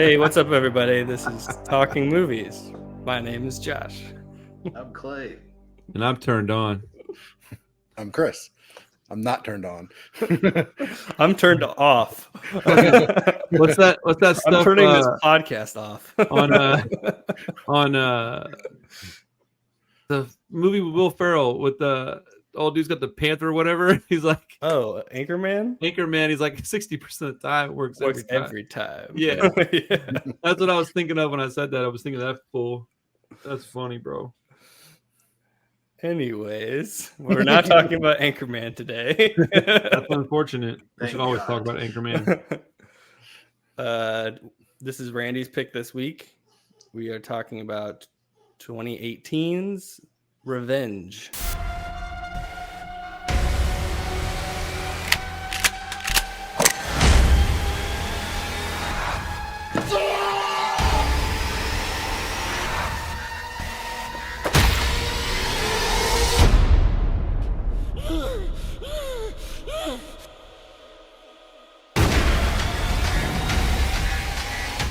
Hey, what's up, everybody? This is Talking Movies. My name is Josh. I'm Clay. And I'm turned on. I'm Chris. I'm not turned on. I'm turned off. What's that stuff? I'm turning this podcast off. on the movie with Will Ferrell with the old dude's got the panther or whatever. He's like, oh, Anchorman? Anchorman. He's like 60% of the time it works every time. Yeah. Yeah. That's what I was thinking of when I said that. I was thinking of that fool. That's funny, bro. Anyways, we're not talking about Anchorman today. That's unfortunate. We should always talk about Anchorman. This is Randy's pick this week. We are talking about 2018's Revenge.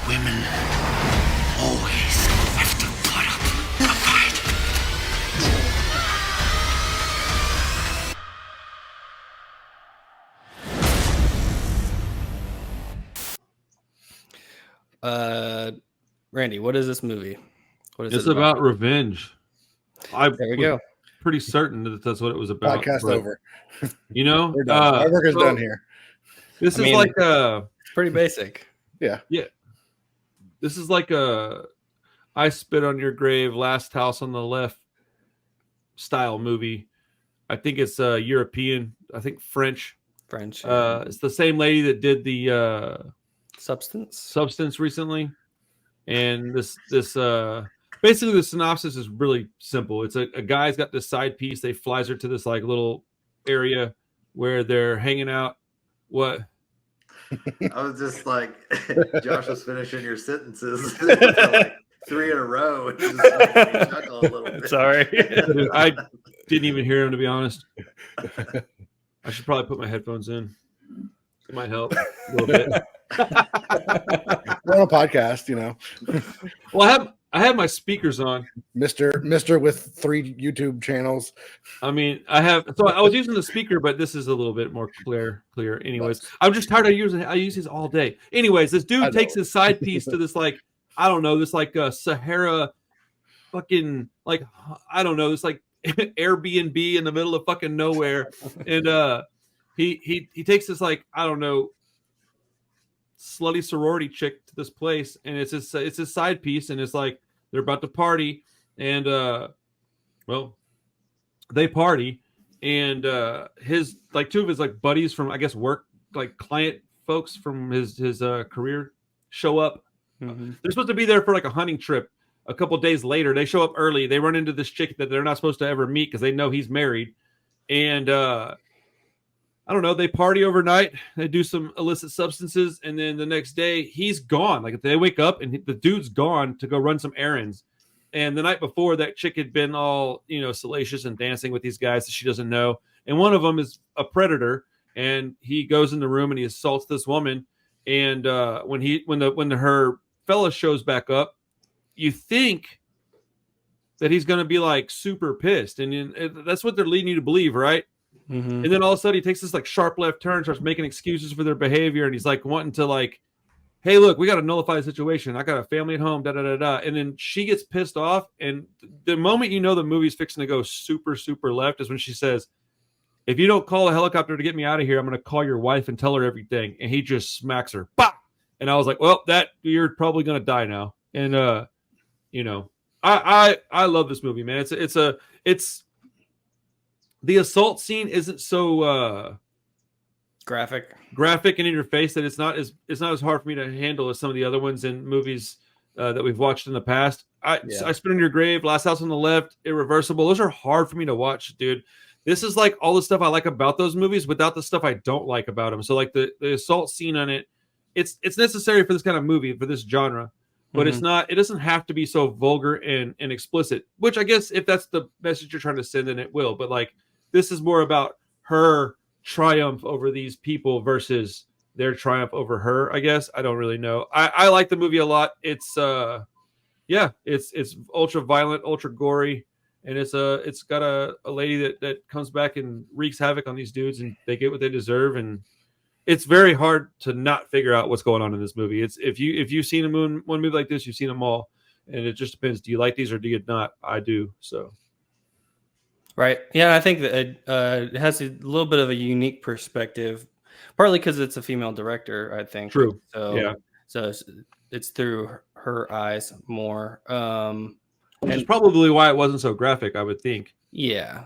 Women always have to put up a fight. Randy, what is this movie? What is It's it about revenge. There we go. Pretty certain that that's what it was about. Podcast over. You know, We're done. Our work is done here. This is like a pretty basic. Yeah. This is like a I Spit on Your Grave, Last House on the Left style movie. I think it's European. I think French. It's the same lady that did the Substance recently. And this basically the synopsis is really simple. It's a guy's got this side piece. They flies her to this like little area where they're hanging out. What? I was just like, Josh was finishing your sentences like 3 in a row. And just making me chuckle a little bit. Sorry. Dude, I didn't even hear him, to be honest. I should probably put my headphones in. It might help a little bit. We're on a podcast, you know. Well, I have my speakers on. Mister with 3 YouTube channels. I mean, I was using the speaker, but this is a little bit more clear. Anyways, I'm just tired of I use these all day. Anyways, this dude takes his side piece to this like, I don't know, this like Sahara fucking like, I don't know, this like Airbnb in the middle of fucking nowhere. And he takes this like, I don't know, slutty sorority chick to this place, and it's his side piece, and it's like they're about to party, and well, they party, and his like 2 of his like buddies from I guess work, like client folks from his career show up. Mm-hmm. They're supposed to be there for like a hunting trip. A couple days later, they show up early. They run into this chick that they're not supposed to ever meet because they know he's married, and I don't know. They party overnight. They do some illicit substances, and then the next day he's gone. Like they wake up and the dude's gone to go run some errands. And the night before, that chick had been all salacious and dancing with these guys that she doesn't know. And one of them is a predator, and he goes in the room and he assaults this woman. And when her fella shows back up, you think that he's going to be like super pissed, and that's what they're leading you to believe, right? Mm-hmm. And then all of a sudden he takes this like sharp left turn, starts making excuses for their behavior, and he's like wanting to like, hey, look, we got to nullify the situation. I got a family at home, da-da-da-da. And then she gets pissed off, and the moment you know the movie's fixing to go super, super left is when she says, if you don't call a helicopter to get me out of here, I'm going to call your wife and tell her everything. And he just smacks her. Bah! And I was like, well, you're probably going to die now. And, I love this movie, man. It's the assault scene isn't so graphic and in your face that it's not as hard for me to handle as some of the other ones in movies that we've watched in the past. I Spit on Your Grave, Last House on the Left, Irreversible. Those are hard for me to watch, dude. This is like all the stuff I like about those movies without the stuff I don't like about them. So like the assault scene on it, it's necessary for this kind of movie, for this genre. But it's not. It doesn't have to be so vulgar and explicit. Which I guess if that's the message you're trying to send, then it will. But like this is more about her triumph over these people versus their triumph over her. I guess I don't really know. I like the movie a lot. It's it's ultra violent, ultra gory, and it's got a lady that comes back and wreaks havoc on these dudes, and they get what they deserve. And it's very hard to not figure out what's going on in this movie. It's if you've seen one movie like this, you've seen them all, and it just depends. Do you like these or do you not? I do. So. Right. Yeah, I think that it has a little bit of a unique perspective, partly because it's a female director, I think. True. So, Yeah. So it's through her eyes more. Which is probably why it wasn't so graphic, I would think. Yeah.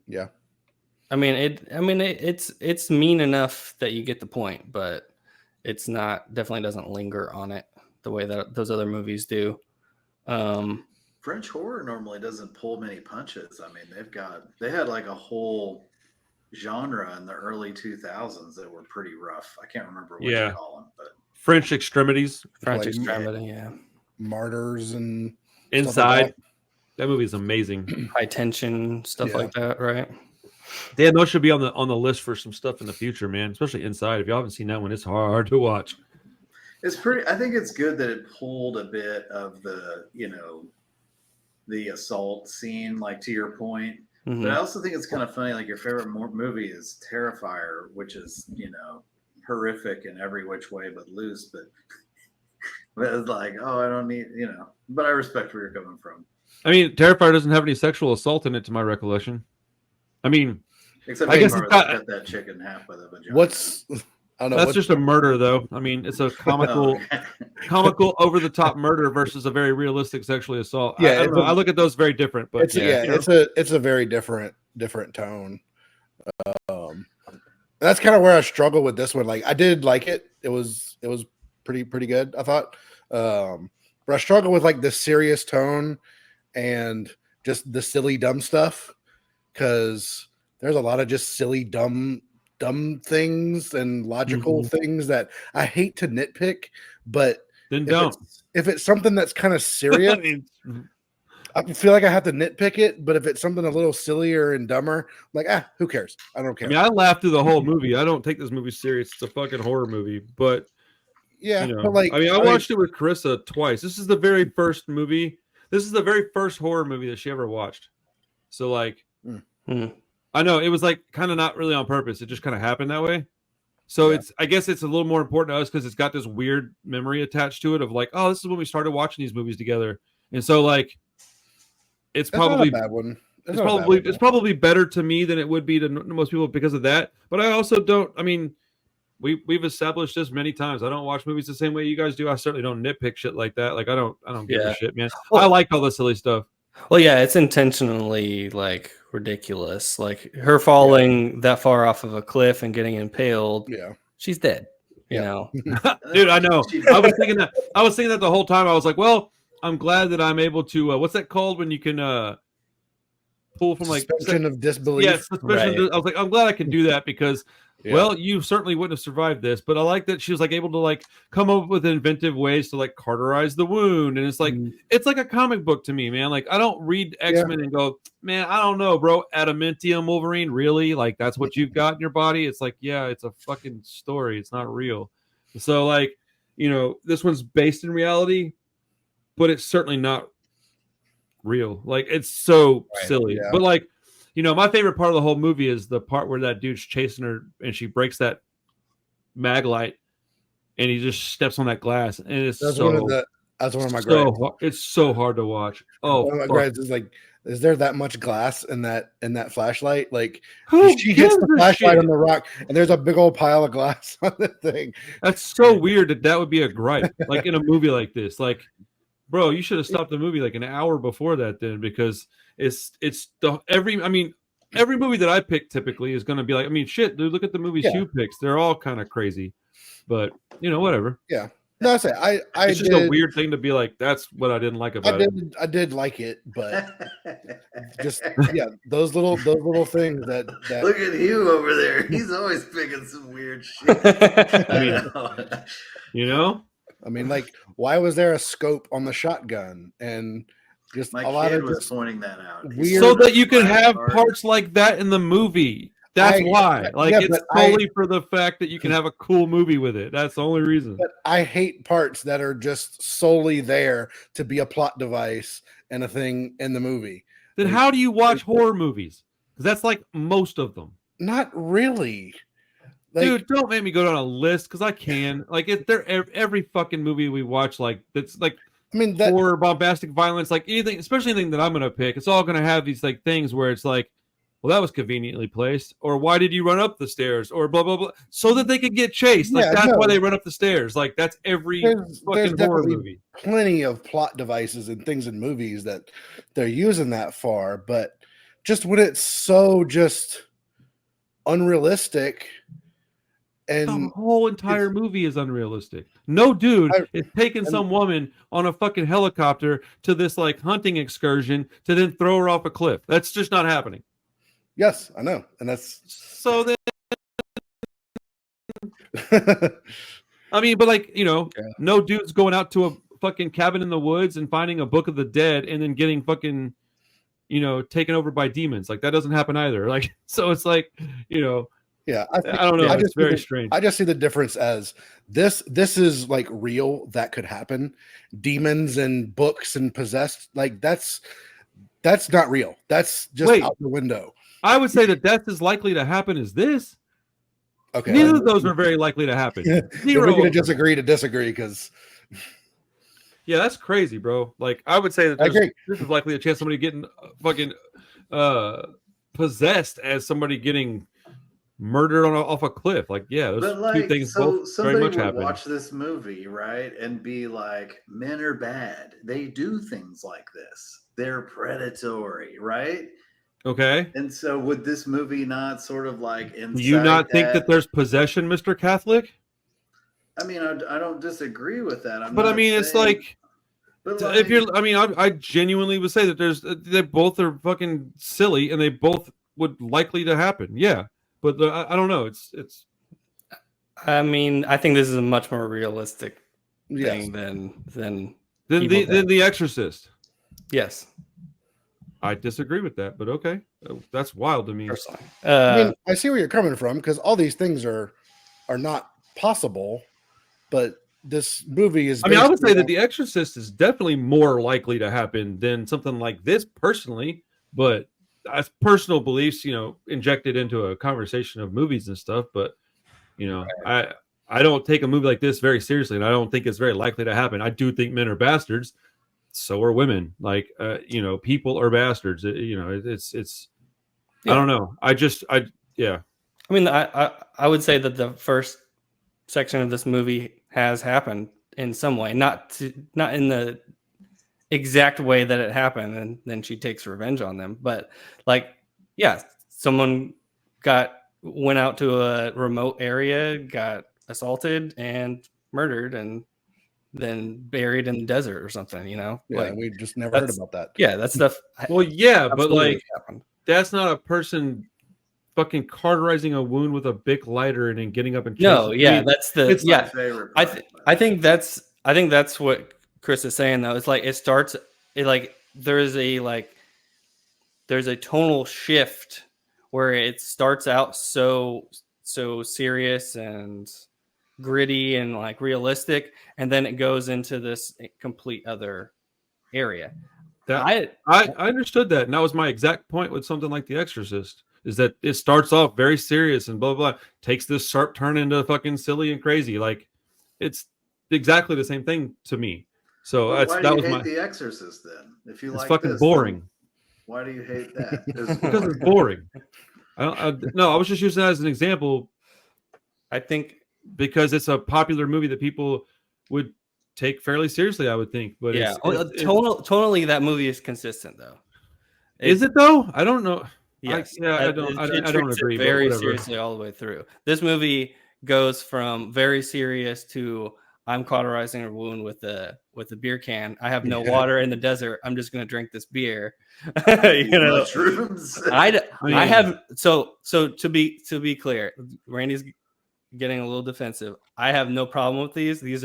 Yeah. I mean, it's mean enough that you get the point, but it's not, definitely doesn't linger on it the way that those other movies do. French horror normally doesn't pull many punches. I mean, they had like a whole genre in the early 2000s that were pretty rough. I can't remember what you call them, but French Extremities. French Like, Extremity, yeah. Martyrs and Inside. like that movie is amazing. High tension stuff like that, right? Dan, those should be on the list for some stuff in the future, man. Especially Inside. If y'all haven't seen that one, it's hard to watch. it's pretty. I think it's good that it pulled a bit of the the assault scene, like to your point. Mhm. But I also think it's kind of funny. Like your favorite movie is Terrifier, which is horrific in every which way but loose. But it's like, oh, I don't need But I respect where you're coming from. I mean, Terrifier doesn't have any sexual assault in it, to my recollection. I mean, Except I guess they it's not- cut that chick in half with a vagina. I don't know. that's just a murder, though. I mean, it's a comical, comical, over the top murder versus a very realistic sexually assault. Yeah, I don't know. I look at those very different, but it's a very different tone. That's kind of where I struggle with this one. Like, I did like it. It was pretty good, I thought. But I struggle with like the serious tone and just the silly dumb stuff, because there's a lot of just silly dumb things and logical things that I hate to nitpick, but then don't. If it's something that's kind of serious, I feel like I have to nitpick it. But if it's something a little sillier and dumber, I'm like, who cares? I don't care. I mean, I laughed through the whole movie. I don't take this movie serious. It's a fucking horror movie, but yeah, but like, I watched it with Carissa twice. This is the very first movie. This is the very first horror movie that she ever watched. So like, I know it was like kind of not really on purpose. It just kind of happened that way. So I guess it's a little more important to us because it's got this weird memory attached to it of like, oh, this is when we started watching these movies together. And so like, it's probably not a bad one. It's probably better to me than it would be to most people because of that. But I also don't. I mean, we've established this many times. I don't watch movies the same way you guys do. I certainly don't nitpick shit like that. Like I don't give a shit, man. I like all the silly stuff. Well, yeah, it's intentionally like ridiculous. Like her falling that far off of a cliff and getting impaled. Yeah, she's dead. You know, dude. I know. I was thinking that. I was thinking that the whole time. I was like, well, I'm glad that I'm able to. What's that called when you can pull from like suspension of disbelief? Yeah, suspension. Right. I was like, I'm glad I can do that because. Yeah. Well, you certainly wouldn't have survived this, but I like that she was like able to like come up with inventive ways to like cauterize the wound, and it's like a comic book to me, man. Like I don't read X-Men and go, man, I don't know, bro. Adamantium Wolverine, really? Like that's what you've got in your body? It's like, yeah, it's a fucking story. It's not real. So like, this one's based in reality, but it's certainly not real. Like it's so silly, but like. My favorite part of the whole movie is the part where that dude's chasing her and she breaks that mag light and he just steps on that glass. And it's that's one of my gripes. It's so hard to watch. Oh, one of my gripes is like, is there that much glass in that flashlight? Like she hits the flashlight on the rock and there's a big old pile of glass on the thing. That's so weird that would be a gripe. Like in a movie like this, like, bro, you should have stopped the movie like an hour before that then, because every movie that I pick typically is going to be like, shit, dude, look at the movies you picks. They're all kind of crazy, but whatever. Yeah. No, that's it. It's just a weird thing to be like, that's what I didn't like about it. I did like it, but just, those little things that look at Hugh over there. He's always picking some weird shit. Like, why was there a scope on the shotgun? And just my a lot kid of was pointing that out. So that you can have parts like that in the movie. That's why. Like, yeah, it's but solely for the fact that you can have a cool movie with it. That's the only reason. But I hate parts that are just solely there to be a plot device and a thing in the movie. Then Like, how do you watch horror movies? Because that's like most of them. not really. Like, Dude, don't make me go down a list because I can. Like, every fucking movie we watch, like, that's like I mean, that horror, bombastic violence, like anything, especially anything that I'm gonna pick. It's all gonna have these like things where it's like, well, that was conveniently placed, or why did you run up the stairs, or blah blah blah, so that they could get chased. Like, Yeah, that's no. why they run up the stairs. Like, that's every there's fucking horror definitely movie. plenty of plot devices and things in movies that they're using that far, but just when it's so just unrealistic The and whole entire movie is unrealistic. No dude is taking and- some woman on a fucking helicopter to this like hunting excursion to then throw her off a cliff. That's just not happening. yes, I know, and that's So then, I mean, but like, you know, Yeah. no dude's going out to a fucking cabin in the woods and finding a book of the dead and then getting fucking, you know, taken over by demons. Like, that doesn't happen either. Like, so it's like, you know, yeah. I don't know. It's very strange. I just see the difference as this is like real that could happen. Demons and books and possessed, like that's not real. That's just Wait. out the window. I would say that that's as likely to happen as this. Okay, Neither of those are very likely to happen. Yeah, Zero. we're gonna of them. disagree to disagree because Yeah, that's crazy, bro. Like, I would say that I there's, agree. this is likely a chance somebody getting fucking possessed as somebody getting murdered off a cliff. Like, yeah, those But two like, things so both somebody very much would happen. watch this movie, right, and be like, "Men are bad. They do things like this. They're predatory, right?" Okay. And so, would this movie not sort of like Do you not think that there's possession, Mr. Catholic? I mean, I don't disagree with that. But I mean, it's like, but if you're, I mean, I genuinely would say that they both are fucking silly and they both would likely to happen. Yeah. But I don't know. It's I mean, I think this is a much more realistic yes. thing than the Exorcist. yes, I disagree with that, but okay, that's wild to me. personally. I mean, I see where you're coming from because all these things are not possible, but this movie is. I mean, I would say based that on- The Exorcist is definitely more likely to happen than something like this, personally. But as personal beliefs, you know, injected into a conversation of movies and stuff. But you know, I don't take a movie like this very seriously, and I don't think it's very likely to happen. I do think men are bastards. So are women. Like, you know, people are bastards. You know, it's. Yeah. I don't know. Yeah. I mean, I would say that the first section of this movie has happened in some way, not in the exact way that it happened, and then she takes revenge on them. But like, yeah, someone went out to a remote area, got assaulted and murdered, and then buried in the desert or something. You know, Yeah, like, we just never heard about that. yeah, that stuff. Well, yeah, but absolutely like, happened. that's not a person fucking cauterizing a wound with a Bic lighter and then getting up and No, chasing- yeah, I mean, that's the it's my favorite. I think that's what Chris is saying though. It's like there's a tonal shift where it starts out so serious and gritty and like realistic, and then it goes into this complete other area. I understood that, and that was my exact point with something like The Exorcist. Is that it starts off very serious and blah blah, blah, takes this sharp turn into fucking silly and crazy. Like, it's exactly the same thing to me. So Why that do you was hate my. The Exorcist then? If you It's like fucking this, boring. then why do you hate that? Because it's boring. No, I was just using that as an example I think because it's a popular movie that people would take fairly seriously, I would think. But yeah, it's tonally that movie is consistent though. is it though? I don't know. Yes, I don't treats it agree. But very whatever. seriously all the way through. This movie goes from very serious to I'm cauterizing a wound with a beer can. I have no water in the desert. I'm just going to drink this beer. You know, mushrooms. I mean- have so to be clear, Randy's getting a little defensive. I have no problem with these. This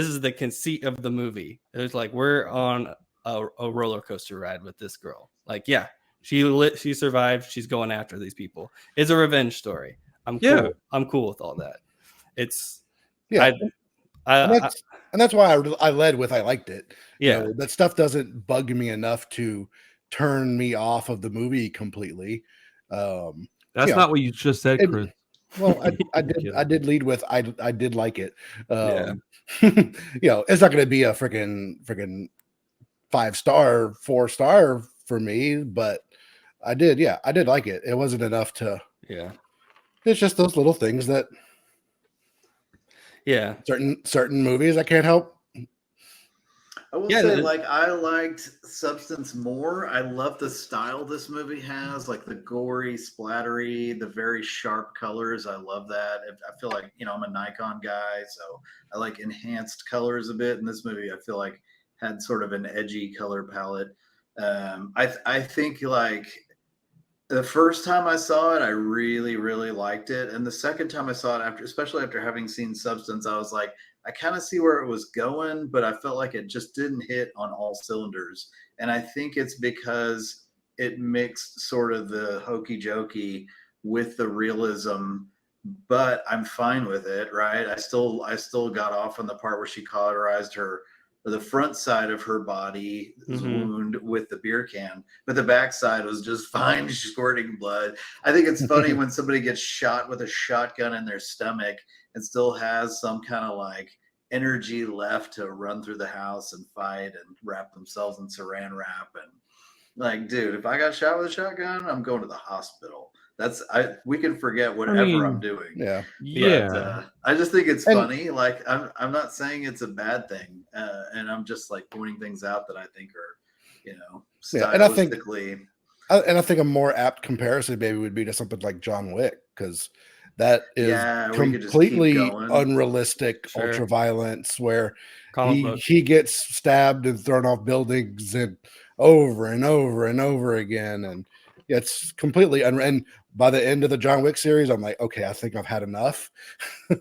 is the conceit of the movie. It's like we're on a roller coaster ride with this girl. Like, yeah, She survived. She's going after these people. It's a revenge story. I'm cool. Yeah. I'm cool with all that. It's Yeah, and I that's why I led with I liked it. yeah. That stuff doesn't bug me enough to turn me off of the movie completely. That's Yeah. not what you just said, It- Chris. Well, I kidding. did lead with I did like it. Yeah. It's not going to be a freaking 5-star, 4-star for me, but I did like it. It wasn't enough to. Yeah. It's just those little things that Yeah. certain movies I can't help. I will Yeah, say, it- like, I liked Substance more. I love the style this movie has, like the gory, splattery, the very sharp colors. I love that. I feel like, I'm a Nikon guy, so I like enhanced colors a bit. And this movie, I feel like, had sort of an edgy color palette. I think, like, the first time I saw it, I really, really liked it. And the second time I saw it, especially after having seen Substance, I was like, I kind of see where it was going, but I felt like it just didn't hit on all cylinders. And I think it's because it mixed sort of the hokey jokey with the realism, but I'm fine with it, right? I still got off on the part where she cauterized the front side of her body wound with the beer can, but the back side was just fine, squirting blood. I think it's funny when somebody gets shot with a shotgun in their stomach and still has some kind of like energy left to run through the house and fight and wrap themselves in saran wrap. And like, dude, if I got shot with a shotgun, I'm going to the hospital. We can forget whatever I'm doing. Yeah. But, I just think it's And- funny. Like, I'm not saying it's a bad thing, and I'm just like pointing things out that I think are, Yeah, and I think- stylistically. I think a more apt comparison maybe would be to something like John Wick, because that is Yeah, we could just keep completely going. unrealistic Sure. ultra violence where Comic book. he gets stabbed and thrown off buildings and over and over and over again, and it's completely and by the end of the John Wick series, I'm like, okay, I think I've had enough. He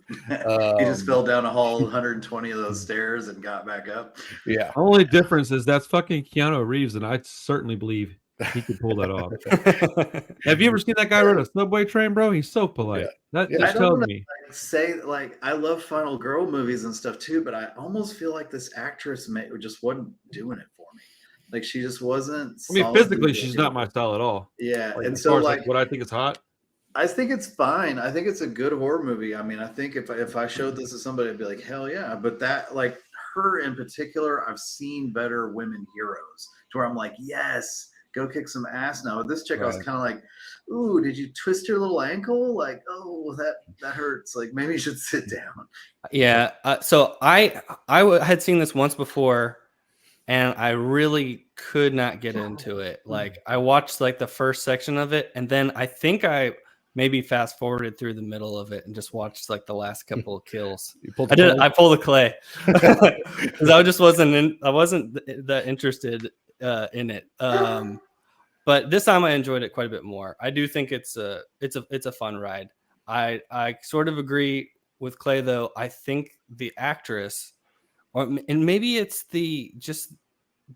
just Um, fell down a hall 120 of those stairs and got back up. Yeah, The only difference is that's fucking Keanu Reeves, and I certainly believe he could pull that off. Have you ever seen that guy ride a subway train, bro? He's so polite. That Yeah. I just don't tells wanna, me. say, like, I love Final Girl movies and stuff too, but I almost feel like this actress just wasn't doing it for me. Like, she just wasn't. I mean, solidly physically, she's looking. not my style at all. Yeah, Like, and as so far as, like what I think is hot. I think it's fine. I think it's a good horror movie. I mean, I think if I showed this to somebody, I'd be like, hell yeah. But that, like, her in particular, I've seen better women heroes to where I'm like, yes, go kick some ass now. With this chick, I was Right. kind of like, ooh, did you twist your little ankle? Like, oh, that hurts. Like, maybe you should sit down. Yeah. So I had seen this once before, and I really could not get into it. Like, I watched like the first section of it, and then I think I maybe fast forwarded through the middle of it and just watched like the last couple of kills. you pulled I did. the I pulled the clay because I just wasn't. I wasn't that interested in it. But this time I enjoyed it quite a bit more. I do think it's a fun ride. I sort of agree with Clay though. I think the actress, and maybe it's the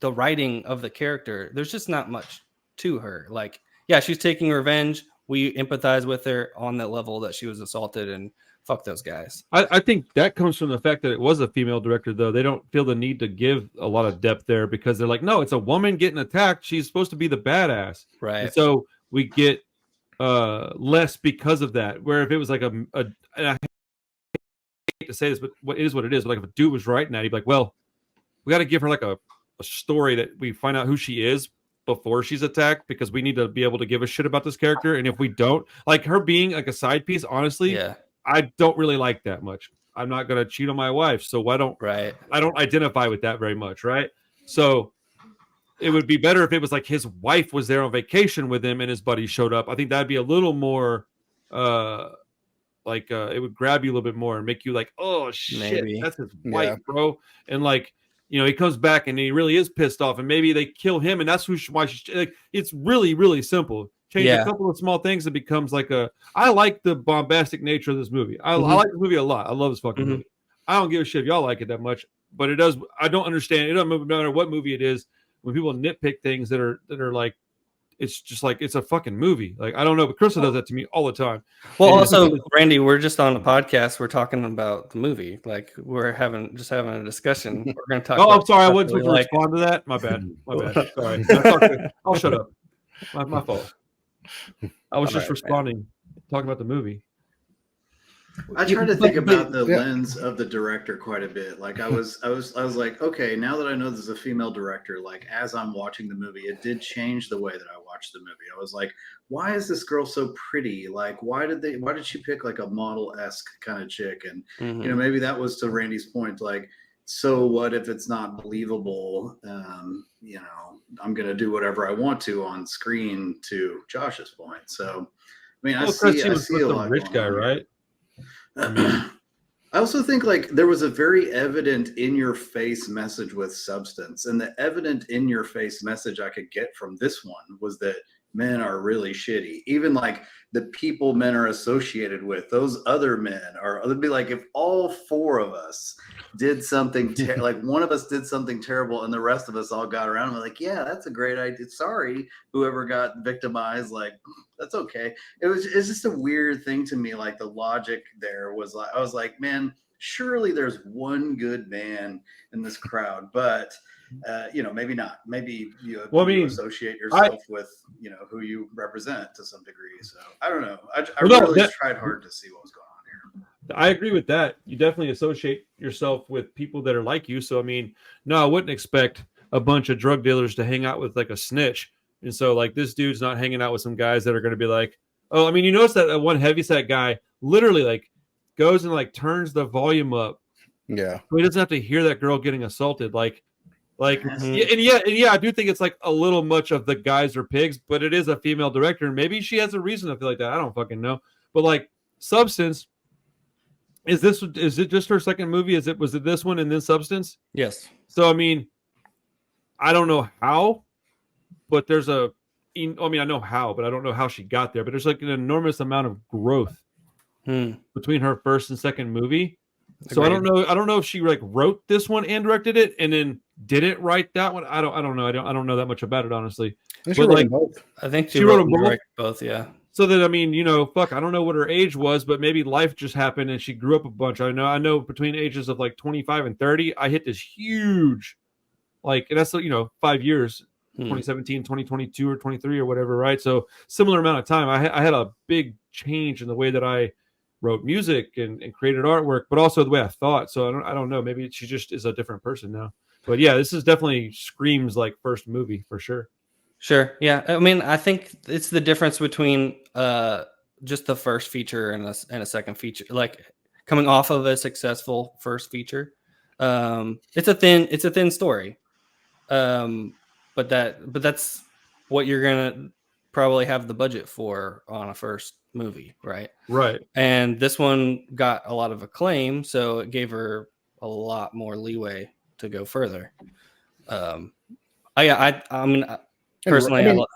writing of the character. There's just not much to her. Like, yeah, she's taking revenge. We empathize with her on that level that she was assaulted, and fuck those guys. I think that comes from the fact that it was a female director, though. They don't feel the need to give a lot of depth there because they're like, no, it's a woman getting attacked. She's supposed to be the badass. Right. And so we get less because of that. Where if it was like and I hate to say this, but what it is what it is. But like if a dude was writing that, he'd be like, well, we got to give her like a story that we find out who she is before she's attacked because we need to be able to give a shit about this character. And if we don't, like her being like a side piece, honestly, Yeah. I don't really like that much. I'm not going to cheat on my wife. So I don't identify with that very much. Right. So it would be better if it was like his wife was there on vacation with him and his buddy showed up. I think that'd be a little more, it would grab you a little bit more and make you like, oh shit, Maybe. that's his wife, Yeah. bro. And like, he comes back and he really is pissed off, and maybe they kill him, and that's why she's like. It's really, really simple. Change a couple of small things, it becomes like I like the bombastic nature of this movie. I like the movie a lot. I love this fucking movie. I don't give a shit if y'all like it that much, but it does. I don't understand. It doesn't matter what movie it is when people nitpick things that are like it's just like it's a fucking movie. Like I don't know, but Krista does that to me all the time. Well, And also, Randy, we're just on a podcast. We're talking about the movie. Like we're having a discussion. We're going to talk. oh, about I'm sorry, I stuff wasn't that we supposed to like. respond to that. My bad. My bad. Sorry. No, it's all good. I'll shut up. My fault. I was just responding, talking about the movie. I try to think about the yeah. lens of the director quite a bit. Like I was like, okay, now that I know there's a female director, like as I'm watching the movie, it did change the way that I watched the movie. I was like, why is this girl so pretty? Like, why did she pick like a model-esque kind of chick? And you know, maybe that was to Randy's point, like, so what if it's not believable? You know, I'm gonna do whatever I want to on screen, to Josh's point. So I mean, I see she was with a some lot rich going guy, on here. right? I also think like there was a very evident in your face message with substance, and the evident in your face message I could get from this one was that men are really shitty. Even like the people men are associated with, those other men are, it'd be like if all four of us did something like one of us did something terrible and the rest of us all got around and were like, yeah, that's a great idea. Sorry, whoever got victimized, like that's okay. It's just a weird thing to me. Like the logic there was like, I was like, man, surely there's one good man in this crowd, but you know, maybe not. Maybe you, you associate yourself with, you know, who you represent to some degree. So I don't know. I really tried hard to see what was going on here. I agree with that. You definitely associate yourself with people that are like you. So I mean, no, I wouldn't expect a bunch of drug dealers to hang out with like a snitch. And so like this dude's not hanging out with some guys that are going to be like, oh, I mean, you notice that one heavyset guy literally like goes and like turns the volume up. Yeah. So he doesn't have to hear that girl getting assaulted. Yeah, I do think it's like a little much of the guys are pigs, but it is a female director, and maybe she has a reason to feel like that. I don't fucking know. But like Substance, is it just her second movie? Was it this one and then Substance? Yes. So I mean, I don't know how, but I know how, but I don't know how she got there. But there's like an enormous amount of growth between her first and second movie. So Agreed. I don't know if she like wrote this one and directed it and then didn't write that one. I don't know. I don't know that much about it, honestly. But like, I think she wrote them both. Yeah. So that, I mean, you know, fuck, I don't know what her age was, but maybe life just happened and she grew up a bunch. I know between ages of like 25 and 30, I hit this huge, like, and that's, you know, 5 years, 2017, 2022 or 23 or whatever. Right. So similar amount of time. I had a big change in the way that I wrote music and created artwork, but also the way I thought. So I don't know. Maybe she just is a different person now. But yeah, this is definitely screams like first movie for sure. Sure. Yeah. I mean, I think it's the difference between just the first feature and a second feature. Like coming off of a successful first feature, it's a thin story, but that's what you're gonna probably have the budget for on a first movie, right? Right. And this one got a lot of acclaim, so it gave her a lot more leeway to go further. I mean, personally, I was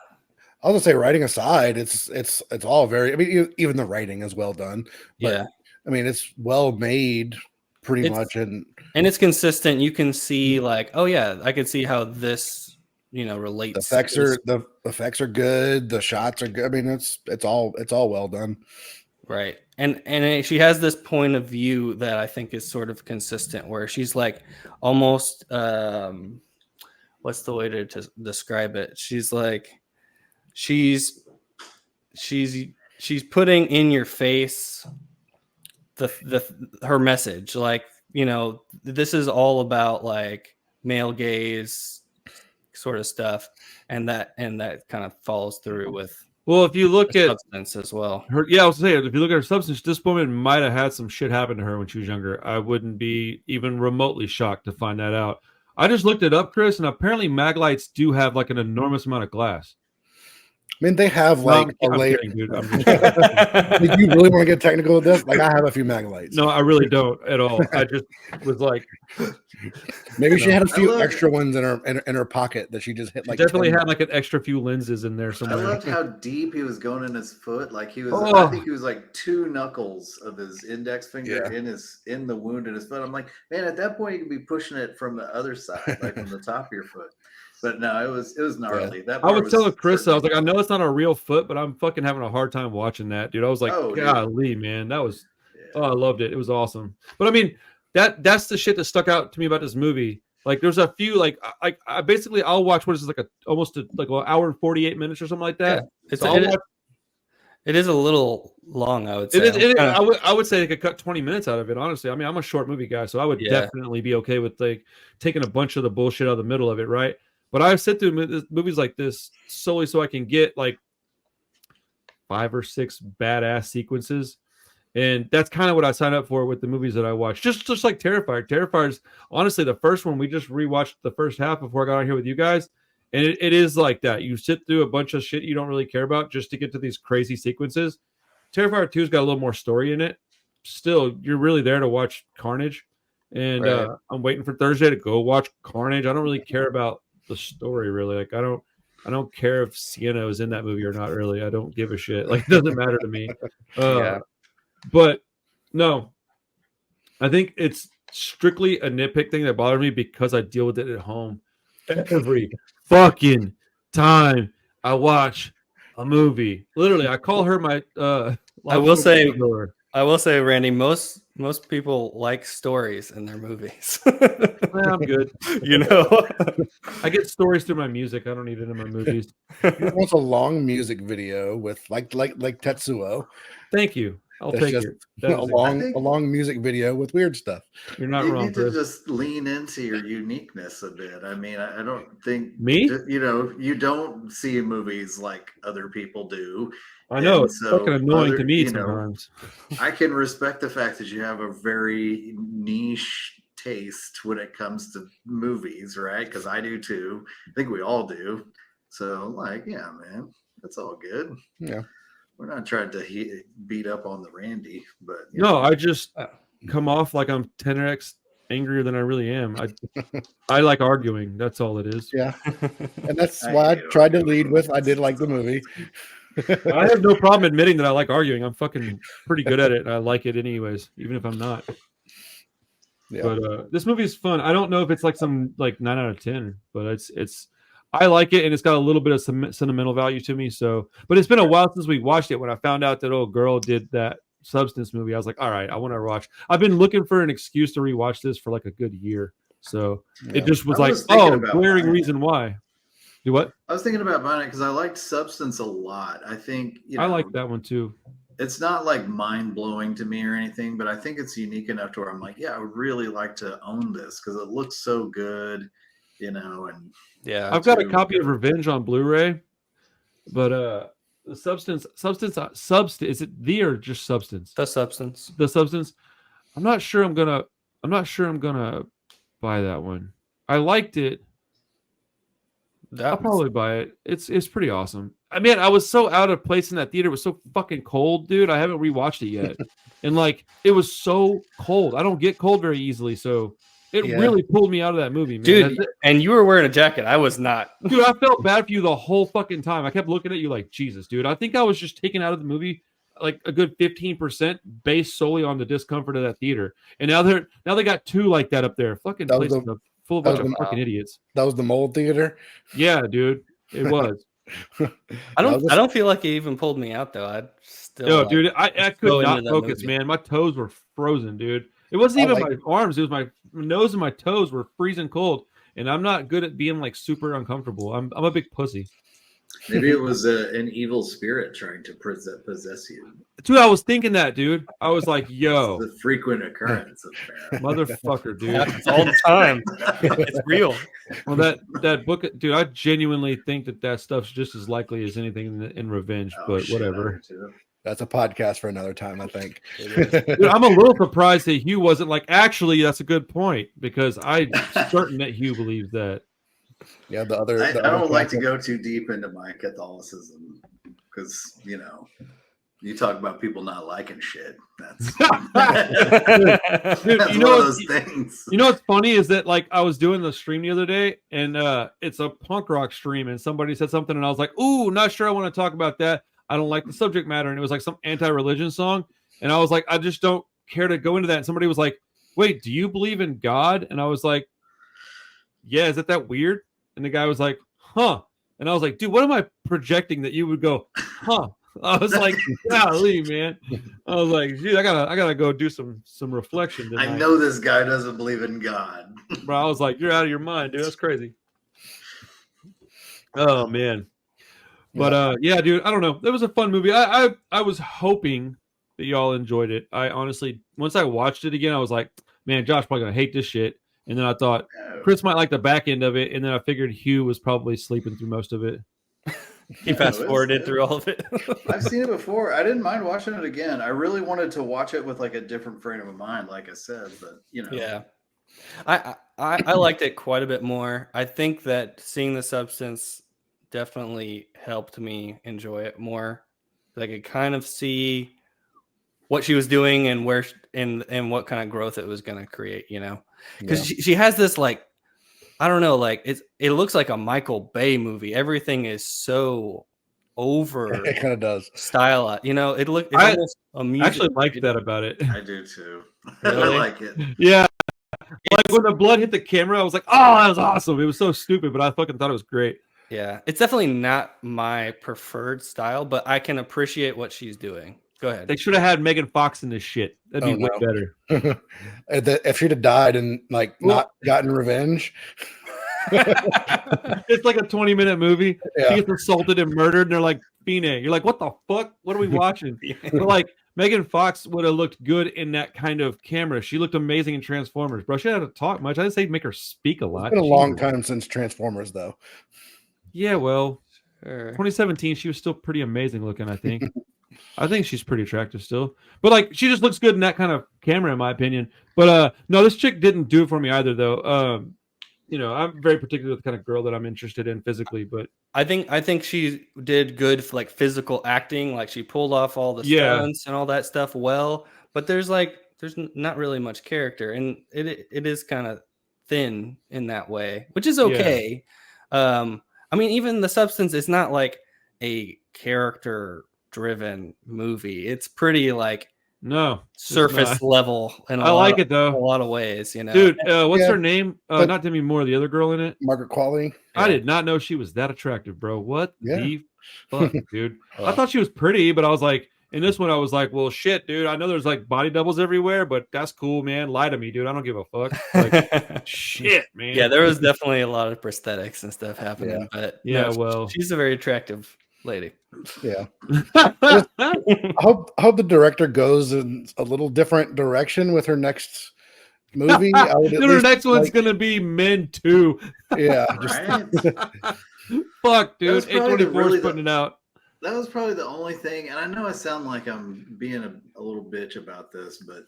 gonna say, writing aside, it's all very. I mean, even the writing is well done. But, yeah. I mean, it's well made, pretty much, and it's consistent. You can see, like, oh yeah, I can see how this, you know, relates. The effects are good. The shots are good. I mean, it's all well done. Right. And she has this point of view that I think is sort of consistent, where she's like almost what's the way to describe it? She's like she's putting in your face her message, like, you know, this is all about like male gaze sort of stuff, and that kind of follows through with, well, if you look at Substance as well. I was saying, if you look at her Substance, this woman might have had some shit happen to her when she was younger. I wouldn't be even remotely shocked to find that out. I just looked it up, Chris, and apparently Maglites do have like an enormous amount of glass. I mean, they have like a layer. Did you really want to get technical with this? Like, I have a few Maglites. No, I really don't at all. I just was like, maybe she had a few extra ones in her pocket that she just hit. Like, definitely had like an extra few lenses in there somewhere. I loved how deep he was going in his foot. Like he was, I think he was like 2 knuckles of his index finger in the wound in his foot. I'm like, man, at that point you could be pushing it from the other side, like from the top of your foot. But no, it was gnarly. That I part was telling Chris, I was certainly like, I know it's not a real foot, but I'm fucking having a hard time watching that, dude. I was like, Oh, dude. golly, man, that was, yeah. oh, I loved it. It was awesome. But I mean, that's the shit that stuck out to me about this movie. Like, there's a few, like, I basically, I'll watch what is this, like almost like an hour and 48 minutes or something like that. Yeah, it's So I'll watch. it is a little long, I would say. It is, I'm kinda- I would say they could cut 20 minutes out of it, honestly. I mean, I'm a short movie guy, so I would Yeah. definitely be okay with like taking a bunch of the bullshit out of the middle of it, right? But I sit through movies like this solely so I can get like 5 or 6 badass sequences. And that's kind of what I signed up for with the movies that I watch. Just like Terrifier. Terrifier's honestly the first one. We just rewatched the first half before I got on here with you guys. And it is like that. You sit through a bunch of shit you don't really care about just to get to these crazy sequences. Terrifier 2's got a little more story in it. Still, you're really there to watch carnage. And Right. I'm waiting for Thursday to go watch Carnage. I don't really care about the story, really. Like, I don't care if Sienna is in that movie or not, really. I don't give a shit. Like, it doesn't matter to me. Yeah. But no, I think it's strictly a nitpick thing that bothers me because I deal with it at home every fucking time I watch a movie. Literally, I call her my I will say, door. Randy, most people like stories in their movies. I'm good. You know, I get stories through my music. I don't need it in my movies. He wants a long music video with like Tetsuo. Thank you. I'll That's take just it. That a is it. long music video with weird stuff. You're not You wrong, need to Chris. just lean into your uniqueness a bit. I mean, I don't think Me? you know, you don't see movies like other people do. I know And it's so fucking annoying other- to me you know, sometimes. I can respect the fact that you have a very niche taste when it comes to movies, right? Because I do too. I think we all do. So, like, yeah, man, that's all good. Yeah. We're not trying to beat up on the Randy, but you No, know. I just Oh. come off like I'm 10x angrier than I really am. I like arguing. That's all it is. Yeah. And that's I why I do. tried to lead with I did like the movie. I have no problem admitting that I like arguing. I'm fucking pretty good at it, and I like it anyways, even if I'm not. Yeah. But this movie is fun. I don't know if it's like some like 9 out of 10, but it's I like it, and it's got a little bit of some sentimental value to me. So, but it's been a while since we watched it. When I found out that old girl did that Substance movie, I was like, all right, I want to watch. I've been looking for an excuse to rewatch this for like a good year. So Yeah. it just was I like, was thinking about glaring buying reason why. Do what? I was thinking about buying it because I liked Substance a lot. I think I like that one too. It's not like mind blowing to me or anything, but I think it's unique enough to where I'm like, yeah, I would really like to own this because it looks so good, you know. And yeah, I've got a too. copy of Revenge on Blu-ray, but the substance is it the or just Substance? the Substance. The Substance. I'm not sure I'm gonna buy that one. I liked it. That I'll was- probably buy it. It's pretty awesome. I mean, I was so out of place in that theater. It was so fucking cold, dude. I haven't rewatched it yet. And like it was so cold. I don't get cold very easily, so it Yeah. really pulled me out of that movie, man. dude, and you were wearing a jacket. I was not. Dude, I felt bad for you the whole fucking time. I kept looking at you like, Jesus, dude. I think I was just taken out of the movie like a good 15% based solely on the discomfort of that theater. And now they got 2 like that up there. Fucking That was place the- full of that bunch was of the- fucking idiots. That was the Mold Theater. Yeah, dude. It was. I That was- don't feel like it even pulled me out though. I'd still. Yo, like- dude, I so could into not that focus, movie. man. My toes were frozen, dude. It wasn't I even like- my arms. It was my nose and my toes were freezing cold. And I'm not good at being like super uncomfortable. I'm a big pussy. maybe it was an evil spirit trying to possess you. Dude, I was thinking that, dude. I was like, yo, It's a frequent occurrence, apparently. motherfucker, dude. happens all the time. It's real. Well, that book, dude, I genuinely think that stuff's just as likely as anything in Revenge, Oh, but shit, I whatever. do too. That's a podcast for another time, I think. Dude, I'm a little surprised that Hugh wasn't like, actually, that's a good point, because I'm certain that Hugh believes that. Yeah, the other. I the don't other like to podcast- go too deep into my Catholicism because you know, you talk about people not liking shit. That's Dude, that's you know one of what's- those things. You know what's funny is that like I was doing the stream the other day, and it's a punk rock stream, and somebody said something, and I was like, "Ooh, not sure I want to talk about that. I don't like the subject matter," and it was like some anti-religion song, and I was like, I just don't care to go into that. And somebody was like, "Wait, do you believe in God?" And I was like, "Yeah, is that weird?" And the guy was like, huh. And I was like, dude, what am I projecting that you would go, huh? I was like, golly, man. I was like, dude, I gotta go do some reflection tonight. I know this guy doesn't believe in God. Bro, I was like, you're out of your mind, dude. That's crazy. Oh man. But yeah, dude, I don't know. It was a fun movie. I was hoping that y'all enjoyed it. I honestly, once I watched it again, I was like, man, Josh probably gonna hate this shit. And then I thought Chris might like the back end of it, and then I figured Hugh was probably sleeping through most of it. He fast forwarded through all of it. I've seen it before. I didn't mind watching it again. I really wanted to watch it with like a different frame of mind, like I said, but you know. Yeah. I liked it quite a bit more. I think that seeing The Substance definitely helped me enjoy it more. I could kind of see what she was doing and where and what kind of growth it was going to create, you know, because she has this like, I don't know, like it looks like a Michael Bay movie. Everything is so over. It kind of does. Style, you know. It's I almost a music. Actually liked that about it. I do too. Really? I like it. Yeah. Like when the blood hit the camera, I was like, oh, that was awesome. It was so stupid, but I fucking thought it was great. Yeah, it's definitely not my preferred style, but I can appreciate what she's doing. Go ahead. They should have had Megan Fox in this shit. That'd be way better. If she'd have died and like not gotten revenge. It's like a 20-minute movie. Yeah. She gets assaulted and murdered, and they're like, Fine. You're like, what the fuck? What are we watching? But like, Megan Fox would have looked good in that kind of camera. She looked amazing in Transformers, bro. She didn't have to talk much. I didn't say make her speak a lot. It's been a long time since Transformers, though. Yeah, well, Sure. 2017, she was still pretty amazing looking, I think. I think she's pretty attractive still. But like, she just looks good in that kind of camera, in my opinion. But no, this chick didn't do it for me either, though. You know, I'm very particular with the kind of girl that I'm interested in physically, but I think she did good for like physical acting, like she pulled off all the stunts and all that stuff well. But there's not really much character, and it is kind of thin in that way, which is okay. I mean, even The Substance is not like a character driven movie. It's pretty like surface level, and I like it though. A lot of ways, you know. Dude, what's her name? Not Demi Moore, the other girl in it. Margaret Qualley. I did not know she was that attractive, bro. What the fuck, dude? Oh. I thought she was pretty, but I was like, in this one, I was like, well, shit, dude. I know there's like body doubles everywhere, but that's cool, man. Lie to me, dude. I don't give a fuck. Like, shit, man. Yeah, there was definitely a lot of prosthetics and stuff happening, but well, she's a very attractive lady. Yeah. I hope the director goes in a little different direction with her next movie. Her next one's gonna be Men 2. Yeah. Fuck, dude. A24's putting it out. That was probably the only thing, and I know I sound like I'm being a little bitch about this, but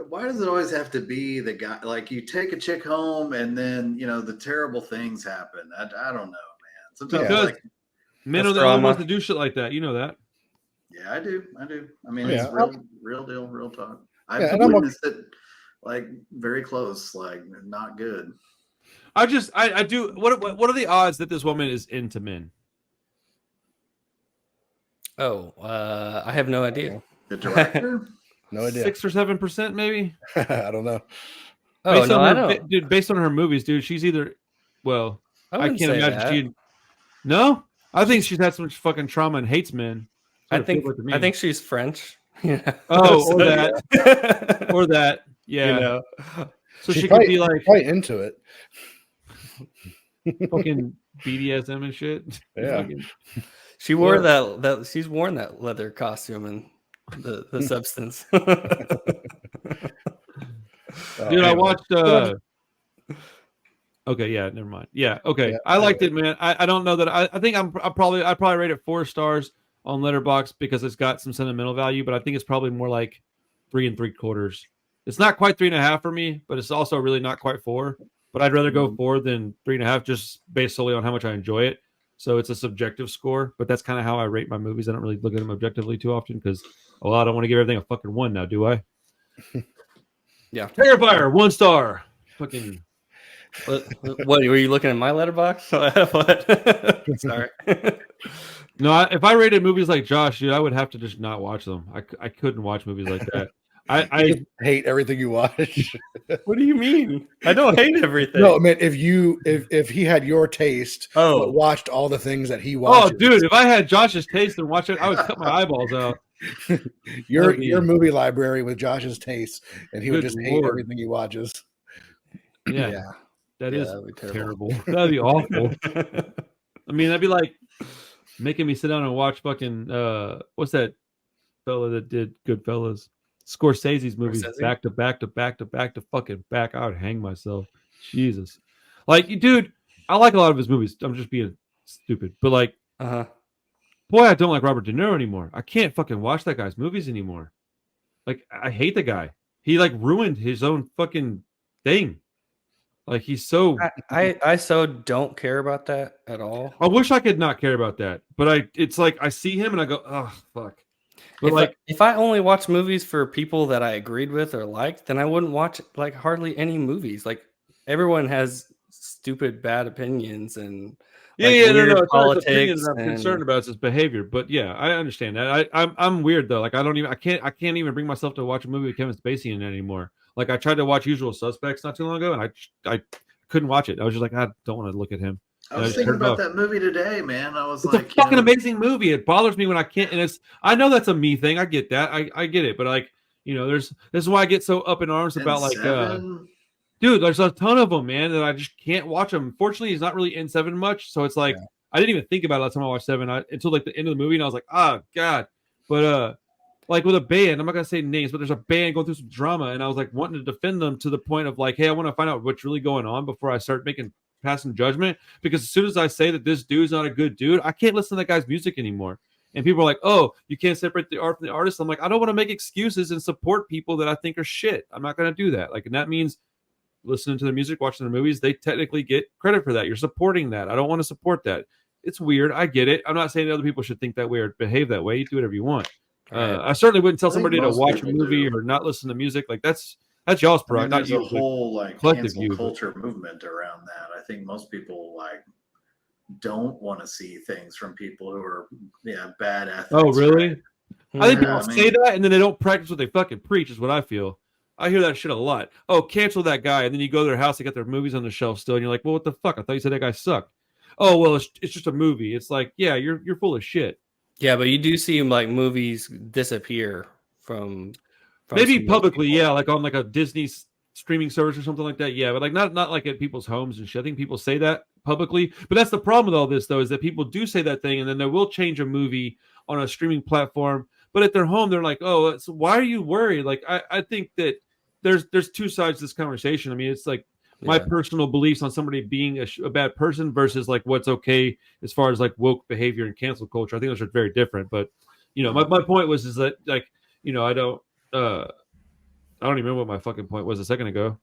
why does it always have to be the guy? Like, you take a chick home, and then the terrible things happen. I don't know, man. Sometimes like men are the only ones to do shit like that. You know that? Yeah, I do. I mean, it's real deal, real talk. I've witnessed it like very close, like not good. I do. What are the odds that this woman is into men? Oh, I have no idea. The director? No idea. 6 or 7%, maybe. I don't know. Oh no, I don't. Dude, based on her movies, dude, she's either. Well, I can't imagine that. she. No, I think she's had so much fucking trauma and hates men. I think she's French. Yeah. Oh, or that, or that. Yeah. You know. So she could be like quite into it. Fucking BDSM and shit. Yeah. She wore that. She's worn that leather costume and the substance. Dude, I watched. Okay, yeah, never mind. Yeah, okay, I liked it, man. I don't know that I think I probably rate it 4 stars on Letterboxd because it's got some sentimental value, but I think it's probably more like 3 3/4. It's not quite 3.5 for me, but it's also really not quite 4. But I'd rather go 4 than 3.5, just based solely on how much I enjoy it. So it's a subjective score, but that's kind of how I rate my movies. I don't really look at them objectively too often because, well, I don't want to give everything a fucking 1 now, do I? Yeah. Terrifier, 1 star. Fucking. What were you looking at my letterbox? What? Sorry. No, if I rated movies like Josh, dude, I would have to just not watch them. I couldn't watch movies like that. I hate everything you watch. What do you mean? I don't hate everything. No, I mean if he had your taste, Oh. but watched all the things that he Oh, watches. dude, if I had Josh's taste and watch it, I would cut my eyeballs out. your That'd be- movie library with Josh's taste, and he would Good just hate Lord. everything he watches. Yeah, that Yeah, is that'd be terrible. That'd be awful. I mean, that'd be like making me sit down and watch fucking what's that fella that did Goodfellas? Scorsese's movies Scorsese? back to back to back to back to fucking back. I would hang myself. Jesus. Like, dude, I like a lot of his movies. I'm just being stupid. But like, Uh-huh. boy, I don't like Robert De Niro anymore. I can't fucking watch that guy's movies anymore. Like, I hate the guy. He like ruined his own fucking thing. Like, he's so I so don't care about that at all. I wish I could not care about that, but it's like I see him and I go, oh fuck. But If I only watch movies for people that I agreed with or liked, then I wouldn't watch like hardly any movies. Like everyone has stupid bad opinions and yeah, like, yeah, no, weird it's not his opinion politics. that I'm and- concerned about. It's his behavior. But yeah, I understand that. I'm weird though. Like I can't even bring myself to watch a movie with Kevin Spacey in it anymore. Like I tried to watch Usual Suspects not too long ago, and I couldn't watch it. I was just like, I don't want to look at him. I was thinking about that movie today, man. I was It's like, a fucking amazing movie. It bothers me when I can't, and I know that's a me thing. I get that. I get it, but like, this is why I get so up in arms about like, dude, there's a ton of them, man, that I just can't watch them. Fortunately, he's not really in Seven much, so it's like I didn't even think about it last time I watched Seven until like the end of the movie, and I was like, oh god. But like with a band, I'm not gonna say names, but there's a band going through some drama, and I was like wanting to defend them to the point of like, hey, I want to find out what's really going on before I start passing judgment, because as soon as I say that this dude's not a good dude, I can't listen to that guy's music anymore. And people are like, oh, you can't separate the art from the artist. I'm like, I don't want to make excuses and support people that I think are shit. I'm not going to do that. Like, and that means listening to their music, watching their movies, they technically get credit for that. You're supporting that. I don't want to support that. It's weird. I get it. I'm not saying other people should think that way or behave that way. You do whatever you want. I certainly wouldn't tell somebody to watch a movie or not listen to music. Like that's y'all's prerogative. There's not a whole like collective cancel culture movement around that. I think most people like don't want to see things from people who are bad ethics. Oh, really? Right? I think Yeah, people say that and then they don't practice what they fucking preach, is what I feel. I hear that shit a lot. Oh, cancel that guy. And then you go to their house, they got their movies on the shelf still, and you're like, well, what the fuck? I thought you said that guy sucked. Oh, well, it's just a movie. It's like, yeah, you're full of shit. Yeah, but you do see like movies disappear from maybe some publicly, people. yeah, like on like a Disney streaming service or something like that. Yeah, but like not like at people's homes and shit. I think people say that publicly, but that's the problem with all this though, is that people do say that thing and then they will change a movie on a streaming platform, but at their home they're like, oh, so why are you worried? Like I think that there's two sides to this conversation. I mean, it's like my personal beliefs on somebody being a bad person versus like what's okay as far as like woke behavior and cancel culture. I think those are very different. But my point was is that like I don't even remember what my fucking point was a second ago.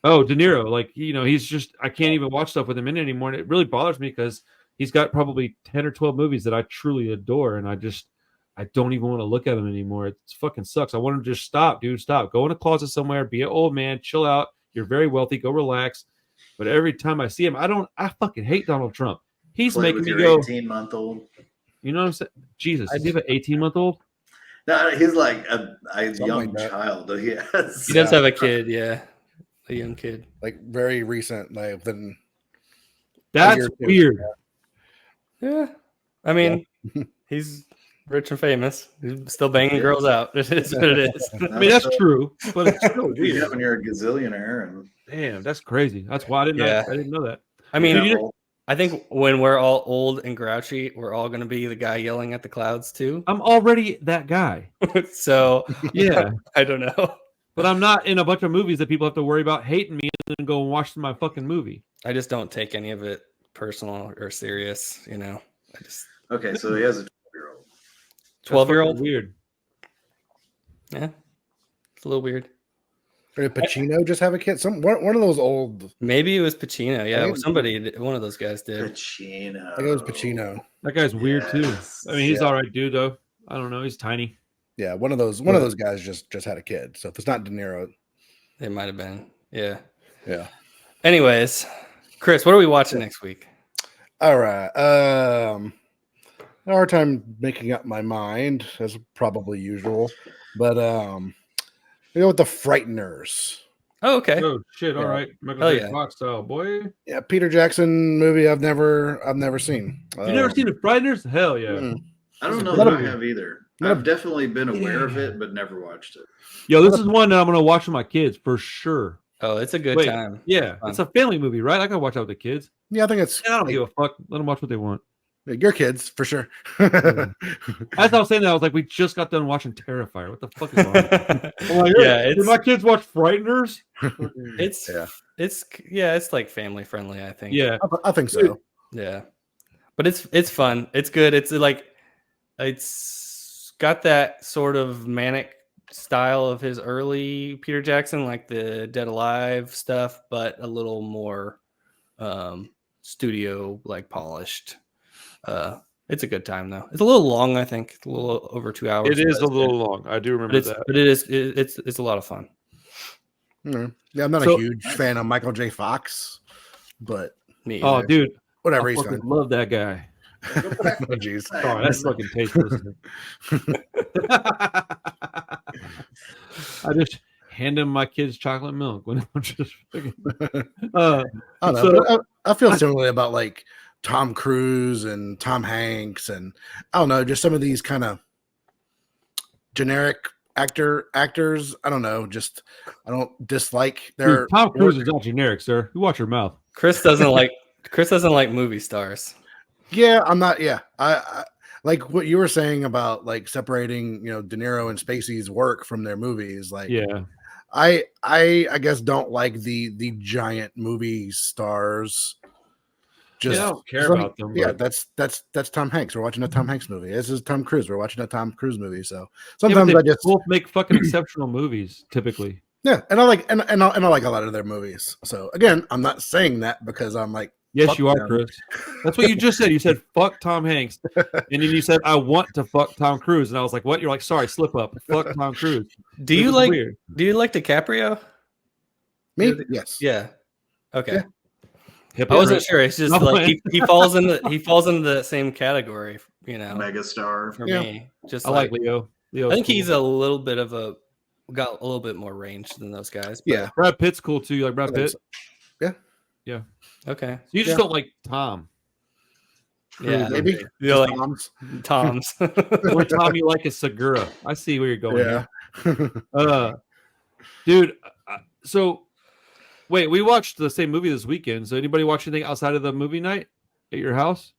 Oh, De Niro, like he's just I can't even watch stuff with him in it anymore, and it really bothers me because he's got probably 10 or 12 movies that I truly adore, and I don't even want to look at him anymore. It fucking sucks. I want him to just stop, dude. Stop. Go in a closet somewhere. Be an old man. Chill out. You're very wealthy. Go relax. But every time I see him, I fucking hate Donald Trump. He's making me go 18-month-old. You know what I'm saying? Jesus, does he have an 18-month-old? No, he's like a Something young like that. child. He has. He does have a kid, yeah, a young kid. Like very recent, like within That's year or two. weird. Yeah, I mean, he's rich and famous. He's still banging girls out. It is what it is. I mean, that's true, but it's still Yeah, weird. when you're a gazillionaire and Damn, that's crazy. That's why I didn't know that. I mean, you know, I think when we're all old and grouchy, we're all going to be the guy yelling at the clouds too. I'm already that guy. So Yeah, I don't know. but I'm not in a bunch of movies that people have to worry about hating me and then go and watch my fucking movie. I just don't take any of it personal or serious. I just okay, so he has a 12-year-old. 12-year-old. Weird. Yeah, it's a little weird. Or did Pacino just have a kid? One of those old. Maybe it was Pacino. Yeah, think- one of those guys did. Pacino. I think it was Pacino. That guy's weird too. Yes. I mean, he's Yeah. all right dude though. I don't know. He's tiny. Yeah, one of those guys just had a kid. So if it's not De Niro, It might have been. Yeah. yeah. Anyways, Chris, what are we watching next week? All right. A hard time making up my mind, as probably usual. But we go with The Frighteners. Oh, okay. Oh shit! All Yeah. right, Michael Hell J. yeah. Fox style, boy. Yeah, Peter Jackson movie I've never seen. You never seen the Frighteners? Hell yeah! mm. I This is don't a know good that I movie. have either. Not a- I've definitely been aware of Yeah. it, but never watched it. Yo, this is one that I'm gonna watch with my kids for sure. Oh, it's a good Wait, time. yeah, Fun. it's a family movie, right? I can watch out with the kids. Yeah, I think it's I don't give a fuck. Let them watch what they want. your kids for sure. As I was saying that, I was like, we just got done watching Terrifier. What the fuck is wrong? I'm like, Yeah, hey, did it's my kids watch Frighteners? it's Yeah. it's like family friendly, I think. Yeah, I think so. Yeah. But it's fun. It's good. It's like it's got that sort of manic style of his early Peter Jackson, like the Dead Alive stuff, but a little more studio like polished. It's a good time though. It's a little long, I think. It's a little over 2 hours. it is but a it's little good. long. I do remember But that. it's a lot of fun. Yeah, I'm not So- a huge fan of Michael J. Fox, but Me Oh, either. dude, whatever, I he's fucking fine. love that guy. Oh, jeez. Oh, that's fucking tasteless. I just hand him my kids chocolate milk when I'm just. Uh, I don't know. So- but I feel similarly about like Tom Cruise and Tom Hanks, and I don't know, just some of these kind of generic actors. I don't know, just I don't dislike their dude, Tom Cruise work. is not generic, sir. You watch your mouth. Chris doesn't like movie stars. Yeah, I'm not. Yeah, I like what you were saying about like separating, De Niro and Spacey's work from their movies. Like, Yeah, I guess don't like the giant movie stars. I don't care like, about them. Yeah, but- that's Tom Hanks. We're watching a Tom Hanks movie. This is Tom Cruise. We're watching a Tom Cruise movie. So Yeah, but sometimes they I just both make fucking exceptional movies. Typically, yeah, and I like and I like a lot of their movies. So again, I'm not saying that because I'm like yes, fuck you are, them. Chris. That's what you just said. You said fuck Tom Hanks, and then you said I want to fuck Tom Cruise, and I was like, what? You're like, sorry, slip up. Fuck Tom Cruise. Do It you was like weird. DiCaprio? Me, yes. Yeah. Okay. Yeah. I wasn't Hypocrite. sure. It's just No, like man. he falls into the same category, Megastar. for Yeah. me. Just I like Leo. Leo's I think cool. he's a little bit of got a little bit more range than those guys. But, Yeah. Brad Pitt's cool too. You like Brad I think Pitt? so. Okay. You just Yeah. don't like Tom. Yeah. Maybe. You like Tom's. Tom's. The only Tom you like is Segura. I see where you're going. Yeah. Here. Dude. So, wait, we watched the same movie this weekend. So, anybody watch anything outside of the movie night at your house?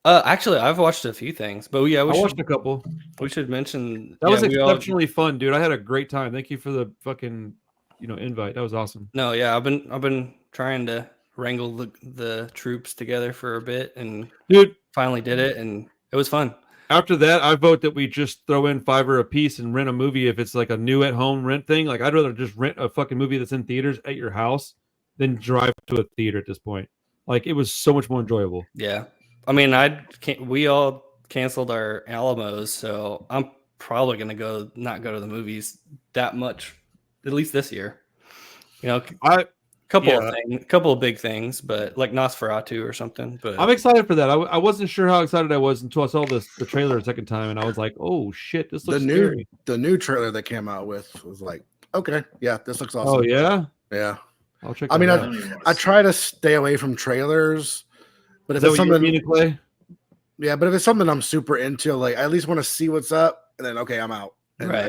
Actually, I've watched a few things, but yeah, I watched a couple. we should mention That was we all- exceptionally fun, dude. I had a great time. Thank you for the fucking, invite. That was awesome. No, yeah, I've been trying to wrangle the troops together for a bit, and Dude, finally did it, and it was fun. after that, I vote that we just throw in $5 a piece and rent a movie if it's like a new at home rent thing. Like, I'd rather just rent a fucking movie that's in theaters at your house than drive to a theater at this point. Like, it was so much more enjoyable. Yeah, I mean, we all canceled our Alamos, so I'm probably gonna not go to the movies that much, at least this year. Couple of big things, but like Nosferatu or something. But I'm excited for that. I wasn't sure how excited I was until I saw the trailer a second time, and I was like, "Oh shit, this looks scary." The new trailer they came out with was like, okay, yeah, this looks awesome. Oh yeah, Yeah. I'll check. I mean, that I out. don't even wanna I see try to stay away from trailers, but Is if that it's what you something, mean to Clay? yeah, but if it's something I'm super into, like I at least want to see what's up, and then okay, I'm out, and Right.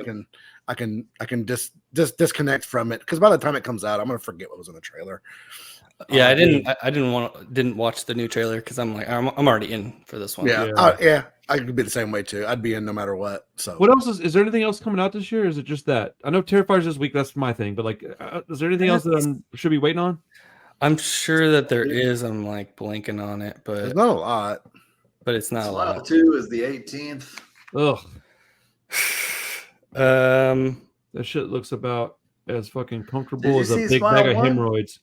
I can just disconnect from it because by the time it comes out, I'm gonna forget what was in the trailer. yeah, Oh, I dude. didn't watch the new trailer because I'm like I'm already in for this one. Yeah, yeah, I could be the same way too. I'd be in no matter what. So What else is there anything else coming out this year? Or is it just that? I know Terrifier's this week. That's my thing. But like, is there anything else that I should be waiting on? I'm sure that there is. I'm like blanking on it, there's but not a lot. it's not a lot. 2 is the 18th. Ugh, Um, that shit looks about as fucking Did comfortable you as a see big Smile bag of 1? hemorrhoids.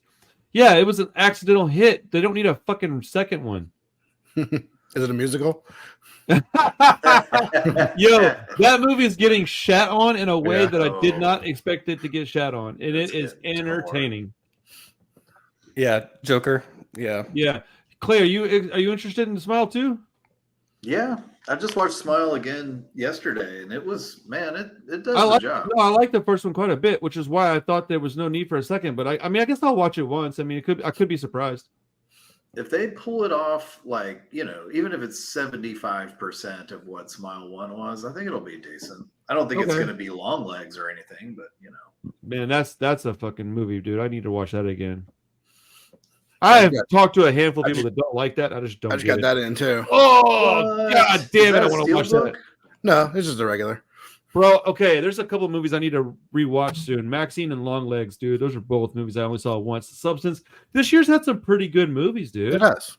Yeah, it was an accidental hit. They don't need a fucking second one. Is it a musical? Yo, that movie is getting shat on in a way Yeah. that I did Oh. not expect it to get shat on, and It's it is getting entertaining. yeah, Joker. Yeah, Yeah, Clay, are you interested in Smile too? Yeah, I just watched Smile again yesterday, and it was it does I the like job. no, I like the first one quite a bit, which is why I thought there was no need for a second. But I mean, I guess I'll watch it once. I mean, I could be surprised. If they pull it off, like even if it's 75% of what Smile One was, I think it'll be decent. I don't think it's Okay. going to be long legs or anything, but Man, that's a fucking movie, dude. I need to watch that again. I have talked to a handful of people that don't like that. I just don't. I just get got it. that in too. Oh What? god Is damn it! that I a want to watch that, Steelbook? No, it's just a regular. bro. Okay, there's a couple movies I need to rewatch soon. Maxine and Long Legs, dude. Those are both movies I only saw once. Substance. This year's had some pretty good movies, dude. It has.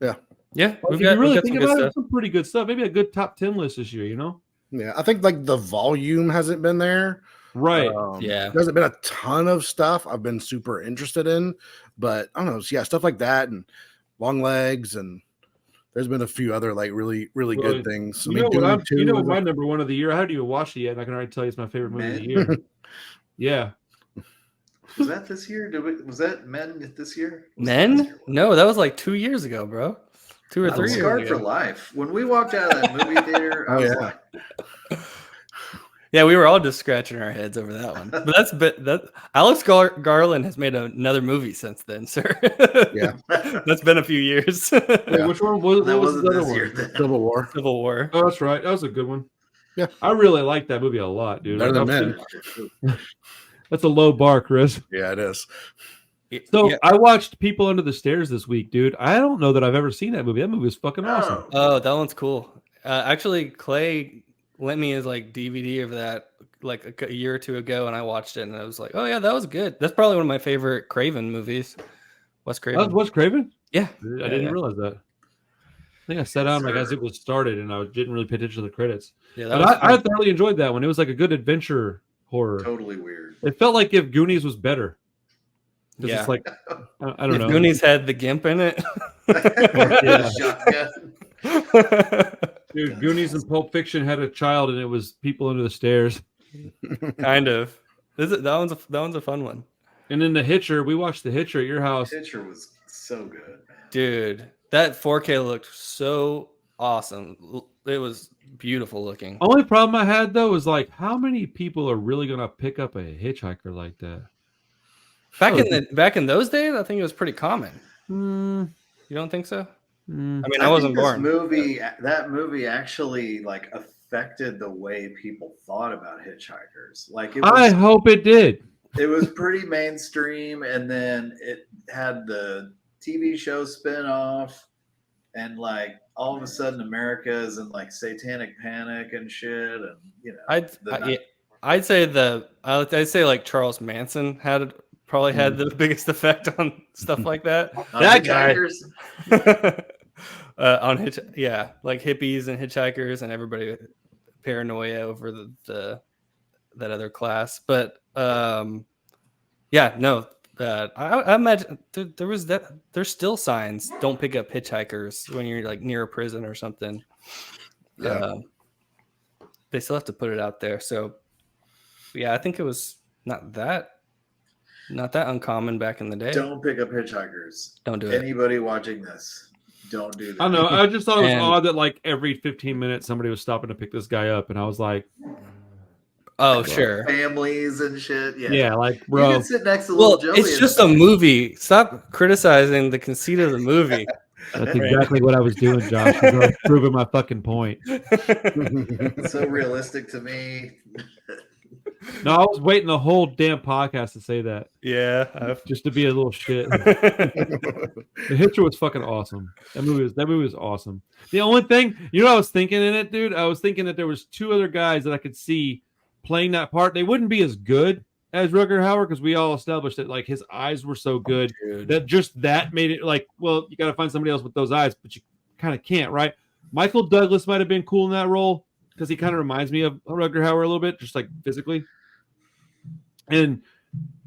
Yeah, Like, if we've you got really some think good about stuff. it, some pretty good stuff. Maybe a good top 10 list this year. You know? Yeah, I think like the volume hasn't been there. Right. Yeah. There hasn't been a ton of stuff I've been super interested in, but I don't know. Yeah, stuff like that and Long Legs, and there's been a few other like really good things. You know what? Dune 2 You know was my number one of the year. I haven't even watched it yet, and I can already tell you it's my favorite movie of the year. Yeah. Was that this year? Was that Men this year? Was that last Men? year? No, that was like 2 years ago, bro. 2 or I'm 3 years scarred ago. for life. When we walked out of that movie theater, I Oh, was yeah. like, Yeah, we were all just scratching our heads over that one. But that Alex Garland has made another movie since then, sir. Yeah. That's been a few years. Wait, Yeah. which one? What that was the wasn't other this one? year then. Civil War. Civil War. Oh, that's right. That was a good one. Yeah. I really like that movie a lot, dude. Better Like, than Men. that's a low bar, Chris. Yeah, it is. So Yeah. I watched People Under the Stairs this week, dude. I don't know that I've ever seen that movie. That movie was fucking awesome. Oh, that one's cool. Actually, Clay lent me his like DVD of that like a year or two ago, and I watched it, and I was like, "Oh yeah, that was good." That's probably one of my favorite Craven movies. Wes That was Craven. Wes Craven? Yeah, I didn't realize that. I think I sat down like as it was started, and I didn't really pay attention to the credits. Yeah, But that was I fun. thoroughly enjoyed that one. It was like a good adventure horror. Totally weird. It felt like if Goonies was better. 'Cause Yeah. it's like I don't If know. Goonies had the gimp in it. Yeah. Shotgun. Dude, Goonies and Pulp Fiction had a child, and it was People Under the Stairs. Kind of. That one's a fun one, And then The Hitcher, we watched The Hitcher at your house. Picture was so good. dude. That 4K looked so awesome. It was beautiful looking. Only problem I had though was like, how many people are really gonna pick up a hitchhiker like that? Back in those days, I think it was pretty common. Hmm. You don't think so? I mean, I I wasn't think born. that movie actually like affected the way people thought about hitchhikers. Like I hope it did. it was pretty mainstream, and then it had the TV show spin-off, and like all of a sudden America is in like satanic panic and shit, and I'd say like Charles Manson probably had the biggest effect on stuff like that. That guy. hitchhikers. Like hippies and hitchhikers and everybody paranoia over the that other class. But I imagine there was that. There's still signs. Don't pick up hitchhikers when you're like near a prison or something. Yeah. They still have to put it out there. So yeah, I think it was not that uncommon back in the day. Don't pick up hitchhikers. Don't do it. Anybody watching this, don't do that. I know. I just thought it was And- odd that like every 15 minutes somebody was stopping to pick this guy up, and I was like, Oh, sure. Families and shit. Yeah, yeah, like You bro. can sit next to Well, little Joey. it's just a movie. Stop criticizing the conceit of the movie. That's exactly what I was doing, Josh. I was proving my fucking point. It's so realistic to me. No, I was waiting the whole damn podcast to say that, Yeah. just to be a little shit. The Hitcher was fucking awesome. That movie was awesome. The only thing, you know what I was thinking in it, dude? I was thinking that there was two other guys that I could see playing that part. They wouldn't be as good as Rutger Hauer because we all established that like his eyes were so good that made it like, well, you got to find somebody else with those eyes, but you kind of can't, right? Michael Douglas might have been cool in that role because he kind of reminds me of Rutger Hauer a little bit, just like physically. And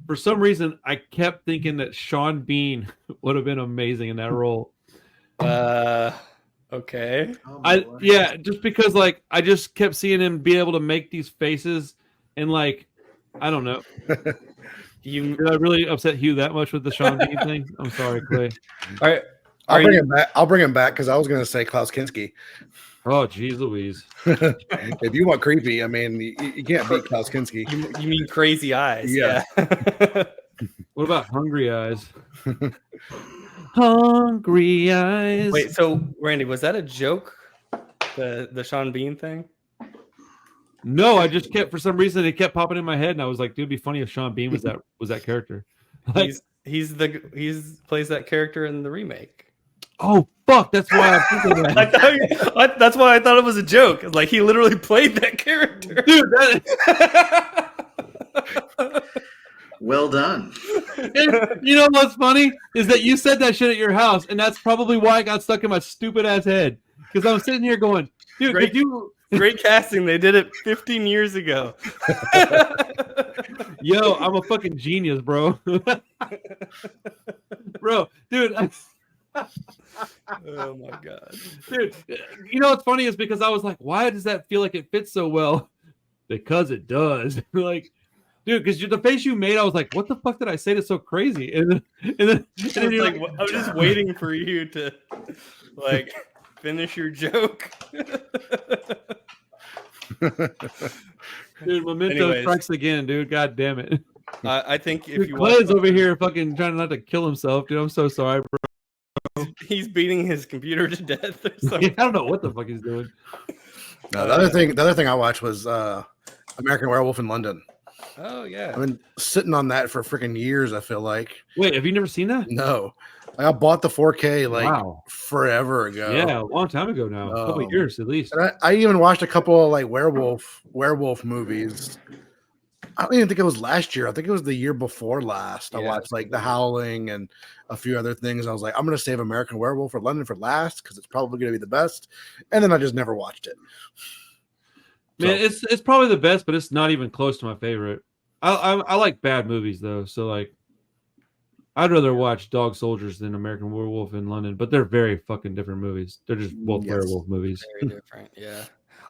for some reason, I kept thinking that Sean Bean would have been amazing in that role. Okay. Oh my Lord. Just because like I just kept seeing him be able to make these faces and like I don't know. Did I really upset Hugh that much with the Sean Bean thing? I'm sorry, Clay. All right. I'll bring him back because I was going to say Klaus Kinski. Oh, geez, Louise. If you want creepy, I mean, you can't beat Klaus Kinski. You mean Crazy Eyes? Yeah. What about Hungry Eyes? Hungry Eyes. Wait, so Randy, was that a joke? The Sean Bean thing? No, I just kept, for some reason, it kept popping in my head, and I was like, dude, it'd be funny if Sean Bean was that character. Like, He's plays that character in the remake. oh fuck, that's why I'm thinking that. That's why I thought it was a joke. Like he literally played that character. Dude, that, Well done. you know what's funny is that you said that shit at your house, and that's probably why it got stuck in my stupid ass head. Because I was sitting here going, dude, Great. could you? Great casting. They did it 15 years ago. Yo, I'm a fucking genius, bro. Bro, dude. Oh my god. Dude, you know what's funny is because I was like, why does that feel like it fits so well? Because it does. Like, dude, because the face you made, I was like, what the fuck did I say that's so crazy? And then you're Like, I was just waiting for you to like finish your joke. dude, Memento Anyways. strikes again, dude. God damn it. I think if Dude, you Clay's watch, over here fucking trying not to kill himself, dude. I'm so sorry, bro. he's beating his computer to death or I something. don't know what the fuck he's doing. No, the other thing I watched was American Werewolf in London. Oh yeah. I've been sitting on that for freaking years. I feel like Wait, have you never seen that? no, I bought the 4K like Wow. forever ago. Yeah, a long time ago now. A couple years at least. And I even watched a couple of like werewolf movies. I don't even think it was last year. I think it was the year before last. I Yeah. watched like The Howling and a few other things. I was like, I'm gonna save American Werewolf for London for last because it's probably gonna be the best. And then I just never watched it. Man, So- it's probably the best, but it's not even close to my favorite. I like bad movies though, so like I'd rather watch Dog Soldiers than American Werewolf in London, but they're very fucking different movies. They're just both Yes. werewolf movies. Very different. Yeah.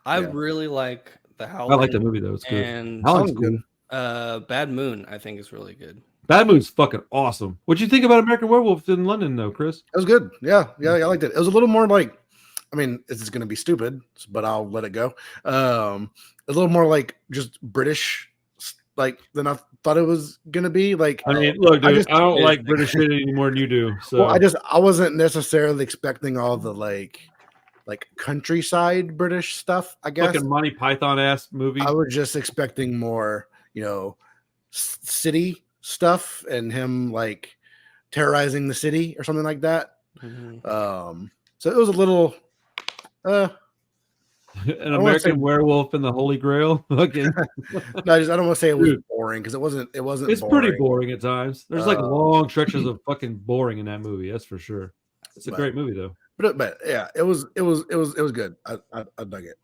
I Yeah. really like the I Howling. like that movie though. It's good. And Howling's Howling's cool. Bad Moon, I think, is really good. Bad Moon's fucking awesome. What'd you think about American Werewolf in London though, Chris? It was good. Yeah, I liked it. It was a little more like, I mean, this is gonna be stupid, but I'll let it go. A little more like just British, like than I thought it was gonna be. Like, I mean, look, dude, I don't it- like British shit any more than you do. So well, I wasn't necessarily expecting all the like countryside British stuff. I guess fucking Monty Python ass movie. I was just expecting more, city stuff and him like terrorizing the city or something like that. Mhm. So it was a little. An I wanna say- American Werewolf and the Holy Grail. Fucking, No, I don't want to say it was Dude. boring because it wasn't. It wasn't. it's pretty boring at times. There's like Uh, long stretches of fucking boring in that movie. That's for sure. It's a But- great movie though. But yeah, it was good. I dug it.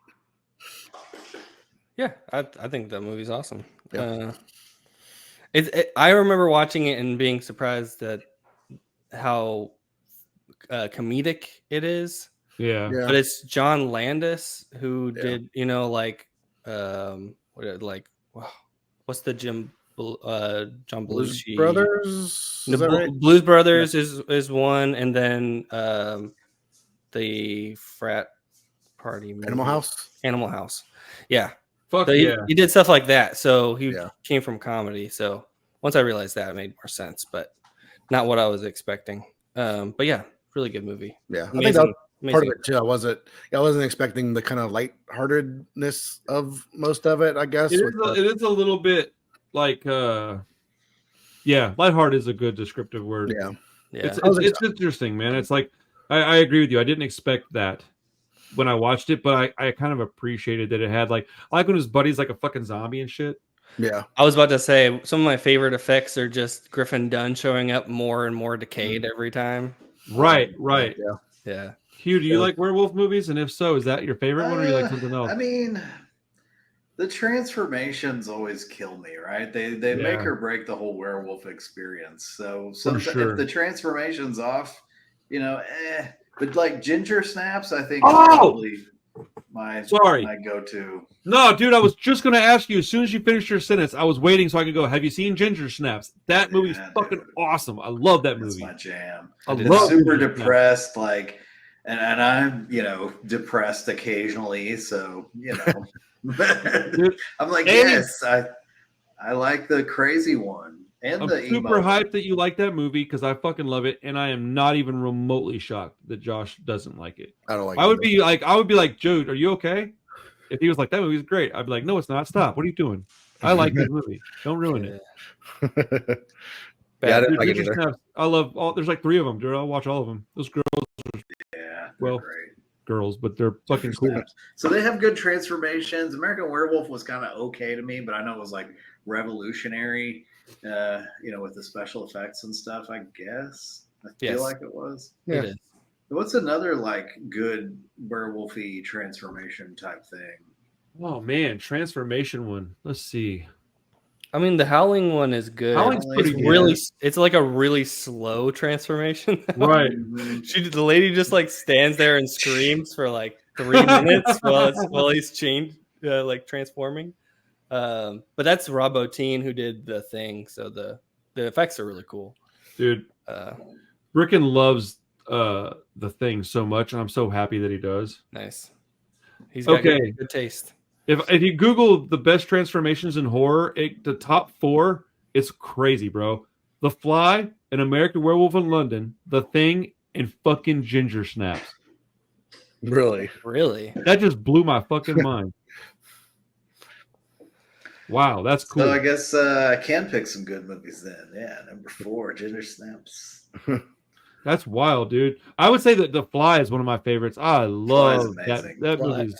Yeah, I think that movie's awesome. Yeah. I remember watching it and being surprised at how comedic it is. Yeah. Yeah. But it's John Landis who Yeah. did, what's the John Blues Belushi Brothers. The Is that right? Blues Brothers is one, and then the frat party movie. Animal House. Animal House. Yeah. Fuck So yeah. he did stuff like that. So he Yeah. came from comedy. So once I realized that, it made more sense, but not what I was expecting. But yeah, really good movie. Yeah, I think Amazing. that was part of Amazing. it too. I wasn't expecting the kind of lightheartedness of most of it. I guess. It with is, the- it is a little bit like yeah, lighthearted is a good descriptive word. yeah. Yeah. It's interesting, man. It's like I agree with you. I didn't expect that when I watched it, but I kind of appreciated that it had like I like when his buddy's like a fucking zombie and shit. Yeah. I was about to say some of my favorite effects are just Griffin Dunn showing up more and more decayed every time. Right. Yeah. Yeah. Hugh, do you Yeah. like werewolf movies? And if so, is that your favorite one or you like something else? I mean, the transformations always kill me, right? They make Yeah. or break the whole werewolf experience. So sure. if the transformation's off, But like ginger snaps, I think Oh! is probably my Sorry. my go-to. No, dude, I was just going to ask you as soon as you finished your sentence. I was waiting so I could go, have you seen Ginger Snaps? That movie's Yeah, fucking dude. awesome. I love that That's movie. my jam. I It's love super Ginger Snaps. depressed, like, and I'm depressed occasionally, so Dude, I'm like, hey. yes, I like the crazy one and I'm the super emo. hyped that you like that movie because I fucking love it, and I am not even remotely shocked that Josh doesn't like it. I don't like. I would be like, Jude, are you okay? If he was like, that movie's great, I'd be like, no, it's not. Stop. What are you doing? I like this movie. Don't ruin it. Yeah, I didn't Dude, like it Ginger either. Snaps, I love all. There's like 3 of them, dude. I'll watch all of them. Those girls, Yeah, well, great. girls, but they're fucking cool. So they have good transformations. American Werewolf was kind of okay to me, but I know it was like revolutionary, with the special effects and stuff. I guess I feel Yes. like it was. Yeah. It is. What's another like good werewolfy transformation type thing? Oh man, transformation one. Let's see. I mean, the Howling one is good. Howling's pretty It's good. really, it's like a really slow transformation. Right. The lady just like stands there and screams for like 3 minutes while he's changed, like transforming. But that's Rob Bottin who did the thing, so the effects are really cool. Dude, Rickon loves the thing so much, and I'm so happy that he does. Nice. He's got Okay. good taste. If you Google the best transformations in horror, the top 4, it's crazy, bro. The Fly, An American Werewolf in London, The Thing, and fucking Ginger Snaps. Really? Really? That just blew my fucking mind. Wow, that's cool. So I guess I can pick some good movies then. Yeah, number 4, Ginger Snaps. That's wild, dude. I would say that The Fly is one of my favorites. I love amazing. that Fly. movie's.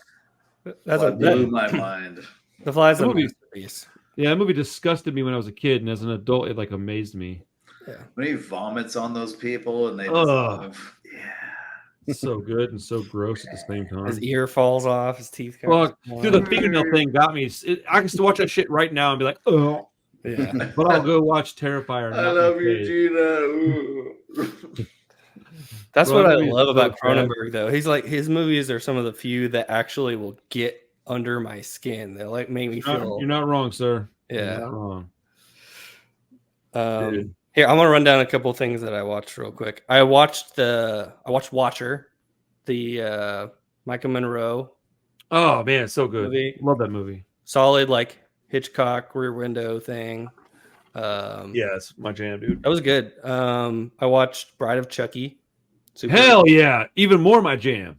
That's That a blew my mind. The Fly's a Movie. masterpiece. Yeah, that movie disgusted me when I was a kid, and as an adult, it like amazed me. When he vomits on those people and they Ugh. yeah. It's so good and so gross at the same time. His ear falls off, his teeth come Fuck, out. dude, the fingernail thing got me. I can still watch that shit right now and be like, oh. Yeah. But I'll go watch Terrifier. I love you, Gina. That's Bro, what I that movie is love so about bad. Cronenberg, though. He's like, his movies are some of the few that actually will get under my skin. They like make me feel. You're not wrong, sir. Yeah. You're not wrong. Um, here, I'm gonna run down a couple things that I watched real quick. I watched Watcher, the Micah Monroe Oh man, it's so good. movie. Love that movie. Solid, like Hitchcock Rear Window thing. Yeah, it's my jam, dude. That was good. I watched Bride of Chucky. Super Hell yeah, even more my jam.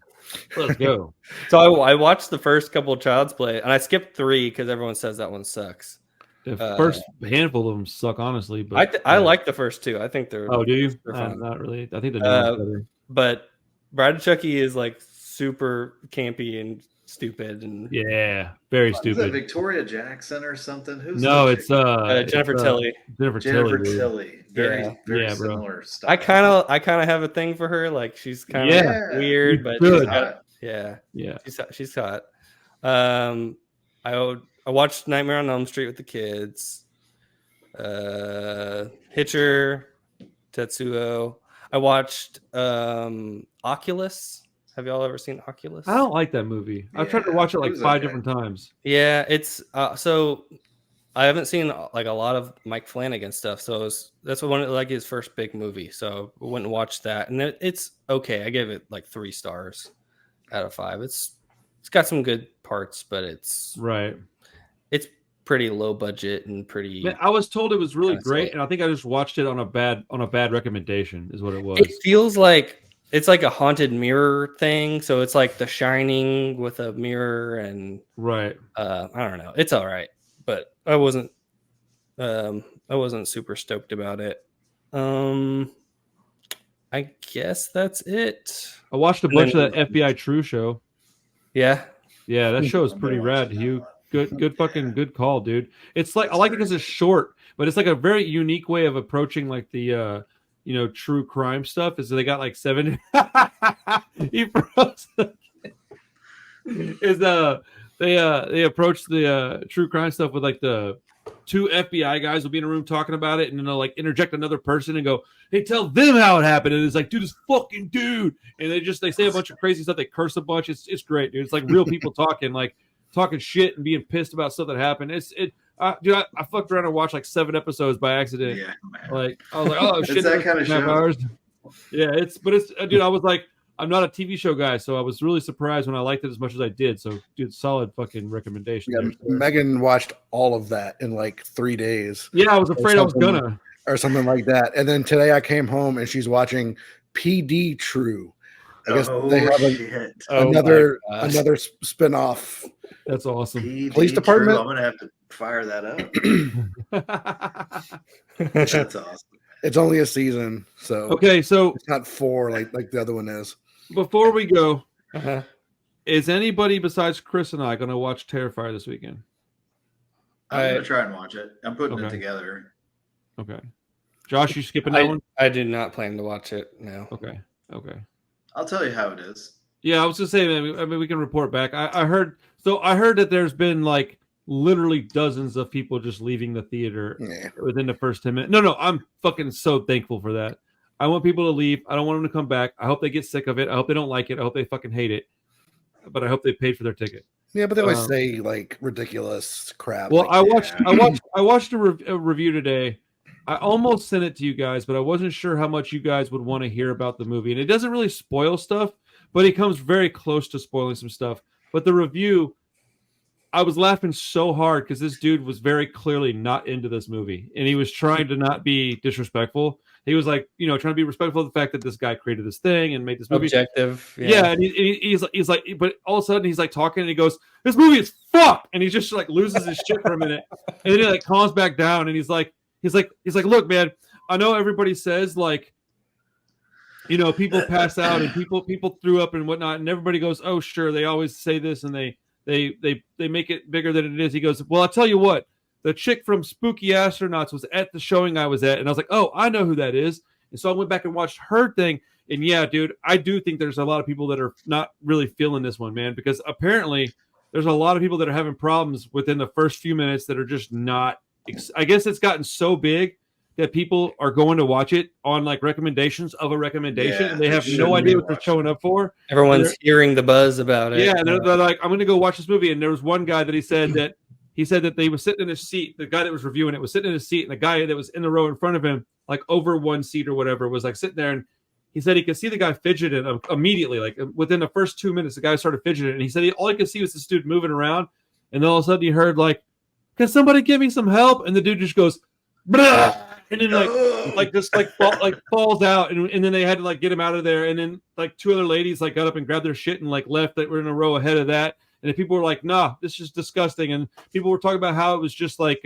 Let's go. So I watched the first couple of Child's Play, and I skipped 3 because everyone says that one sucks. The first handful of them suck, honestly. But I like the first 2. I think they're. Oh, do you? they're fun. Not really. I think the new one's better. But Bride of Chucky is like super campy and stupid, and Yeah, very Is that stupid. Victoria Jackson or something? Who's No, the it's chick? Jennifer Tilly. Jennifer Jennifer Tilly. Dude. Tilly. Very, Yeah. very Yeah, bro. similar stuff. I kind of have a thing for her. Like she's kind of Yeah. weird, You but should. she's got, yeah, Yeah. she's hot. I watched Nightmare on Elm Street with the kids. Hitcher, Tetsuo. I watched Oculus. Have y'all ever seen Oculus? I don't like that movie. I've tried to watch it like it was 5 okay. different times. Yeah, it's so I haven't seen like a lot of Mike Flanagan stuff, so that's one of like his first big movie. So I went and watched that, and it's okay. I gave it like 3 stars out of 5. It's got some good parts, but it's Right. pretty low budget and pretty. Man, I was told it was really Kinda great, silly. and I think I just watched it on a bad recommendation. Is what it was. It feels like it's like a haunted mirror thing. So it's like The Shining with a mirror, and Right. I don't know. It's all right, but I wasn't super stoked about it. I guess that's it. I watched a And bunch then- of that FBI True show. Yeah. Yeah, that show is pretty rad. Hugh, good fucking call, dude. It's like I like it because it's short, but it's like a very unique way of approaching like the true crime stuff. Is they got like 7. He froze. They approach the true crime stuff with like the 2 FBI guys will be in a room talking about it, and then they'll like interject another person and go, "Hey, tell them how it happened." And it's like, dude, this fucking dude, and they say a bunch of crazy stuff. They curse a bunch. It's great, dude. It's like real people talking shit and being pissed about stuff that happened. Dude, I fucked around and watched like 7 episodes by accident. Yeah, man. Like I was like, oh shit, It's that kind of show. hours. Yeah, dude, I was like, I'm not a TV show guy, so I was really surprised when I liked it as much as I did. So, dude, solid fucking recommendation. Yeah, there, sir. Megan watched all of that in like 3 days. Yeah, I was afraid I was gonna. Or something like that. And then today I came home and she's watching PD True. I guess they have shit. another my gosh. another spin-off. That's awesome. PD Police department? True, I'm gonna have to fire that up. That's awesome. It's only a season, so Okay, so it's not 4 like the other one is. before we go, Uh-huh. is anybody besides Chris and I going to watch Terrifier this weekend? I'm gonna try and watch it. I'm putting it Okay. together. Okay. Josh, you skipping that one? I do not plan to watch it now. Okay. I'll tell you how it is. Yeah, I was just saying. I mean, we can report back. I heard that there's been like literally dozens of people just leaving the theater Yeah. within the first 10 minutes. No, I'm fucking so thankful for that. I want people to leave. I don't want them to come back. I hope they get sick of it. I hope they don't like it. I hope they fucking hate it. But I hope they paid for their ticket. Yeah, but they always say like ridiculous crap. Well, like, I watched a review today. I almost sent it to you guys, but I wasn't sure how much you guys would want to hear about the movie. And it doesn't really spoil stuff, but it comes very close to spoiling some stuff. But the review, I was laughing so hard because this dude was very clearly not into this movie, and he was trying to not be disrespectful. He was like, trying to be respectful of the fact that this guy created this thing and made this movie. Objective. Yeah, and he's like, but all of a sudden he's like talking and he goes, "This movie is fuck," and he just like loses his shit for a minute, and then he like calms back down and he's like, "Look, man, I know everybody says like, people pass out and people threw up and whatnot, and everybody goes, oh sure, they always say this and they make it bigger than it is." He goes, "Well, I'll tell you what. The chick from Spooky Astronauts was at the showing I was at." And I was like, "Oh, I know who that is." And so I went back and watched her thing. And yeah, dude, I do think there's a lot of people that are not really feeling this one, man, because apparently there's a lot of people that are having problems within the first few minutes that are just not. I guess it's gotten so big that people are going to watch it on like recommendations of a recommendation. Yeah, and they have they no shouldn't idea be what they're showing up for. Everyone's hearing the buzz about it. Yeah, they're like, "I'm going to go watch this movie." And there was one guy that he said that they was sitting in his seat. The guy that was reviewing it was sitting in his seat, and the guy that was in the row in front of him, like over one seat or whatever, was like sitting there. And he said he could see the guy fidgeting immediately, like within the first 2 minutes, the guy started fidgeting. And he said all he could see was this dude moving around. And then all of a sudden he heard like, "Can somebody give me some help?" And the dude just goes, "Blah!" And then falls out. And then they had to like get him out of there. And then like two other ladies like got up and grabbed their shit and like left that were in a row ahead of that. And the people were like, "Nah, this is disgusting." And people were talking about how it was just like,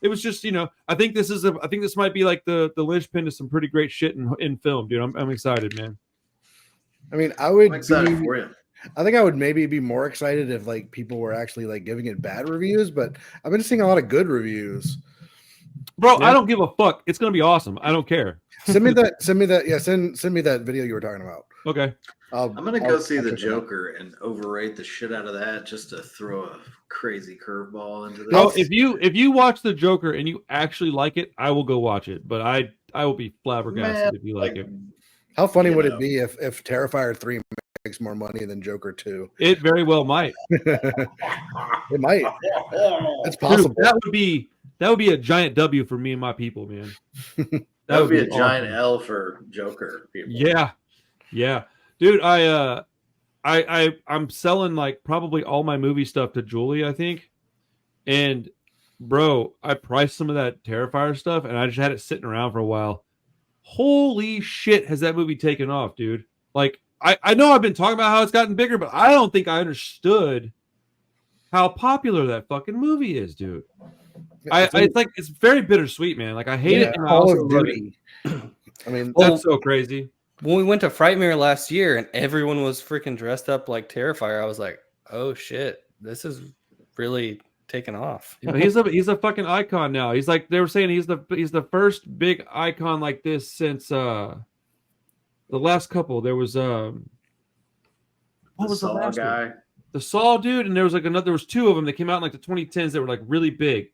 it was just, I think this might be like the linchpin to some pretty great shit in film, dude. I'm excited, man. I mean, I would I'm excited be, for you. I think I would maybe be more excited if like people were actually like giving it bad reviews, but I've been seeing a lot of good reviews. Bro, Yeah. I don't give a fuck. It's gonna be awesome. I don't care. Send me that. Yeah, send me that video you were talking about. Okay. I'm gonna go see I'll the check it out. Joker and overrate the shit out of that just to throw a crazy curveball into this. Well, if you watch the Joker and you actually like it, I will go watch it. But I will be flabbergasted Man, if you like it. How funny You would know. it be if Terrifier 3 makes more money than Joker 2? It very well might. It might. It's Dude, possible. that would be a giant W for me and my people, man. That would be a awesome. giant L for Joker people. Yeah, dude. I'm selling like probably all my movie stuff to Julie, I think. And bro, I priced some of that Terrifier stuff, and I just had it sitting around for a while. Holy shit, has that movie taken off, dude? Like, I know I've been talking about how it's gotten bigger, but I don't think I understood how popular that fucking movie is, dude. It's very bittersweet, man. Like I hate it, and I Call also of love Duty. I mean, That's so crazy. When we went to Frightmare last year and everyone was freaking dressed up like Terrifier, I was like, "Oh shit, this is really taking off." You know, he's a fucking icon now. He's like they were saying he's the first big icon like this since the last couple. There was what was the Saw last guy. one? The Saw dude, and there was two of them that came out in like the 2010s that were like really big.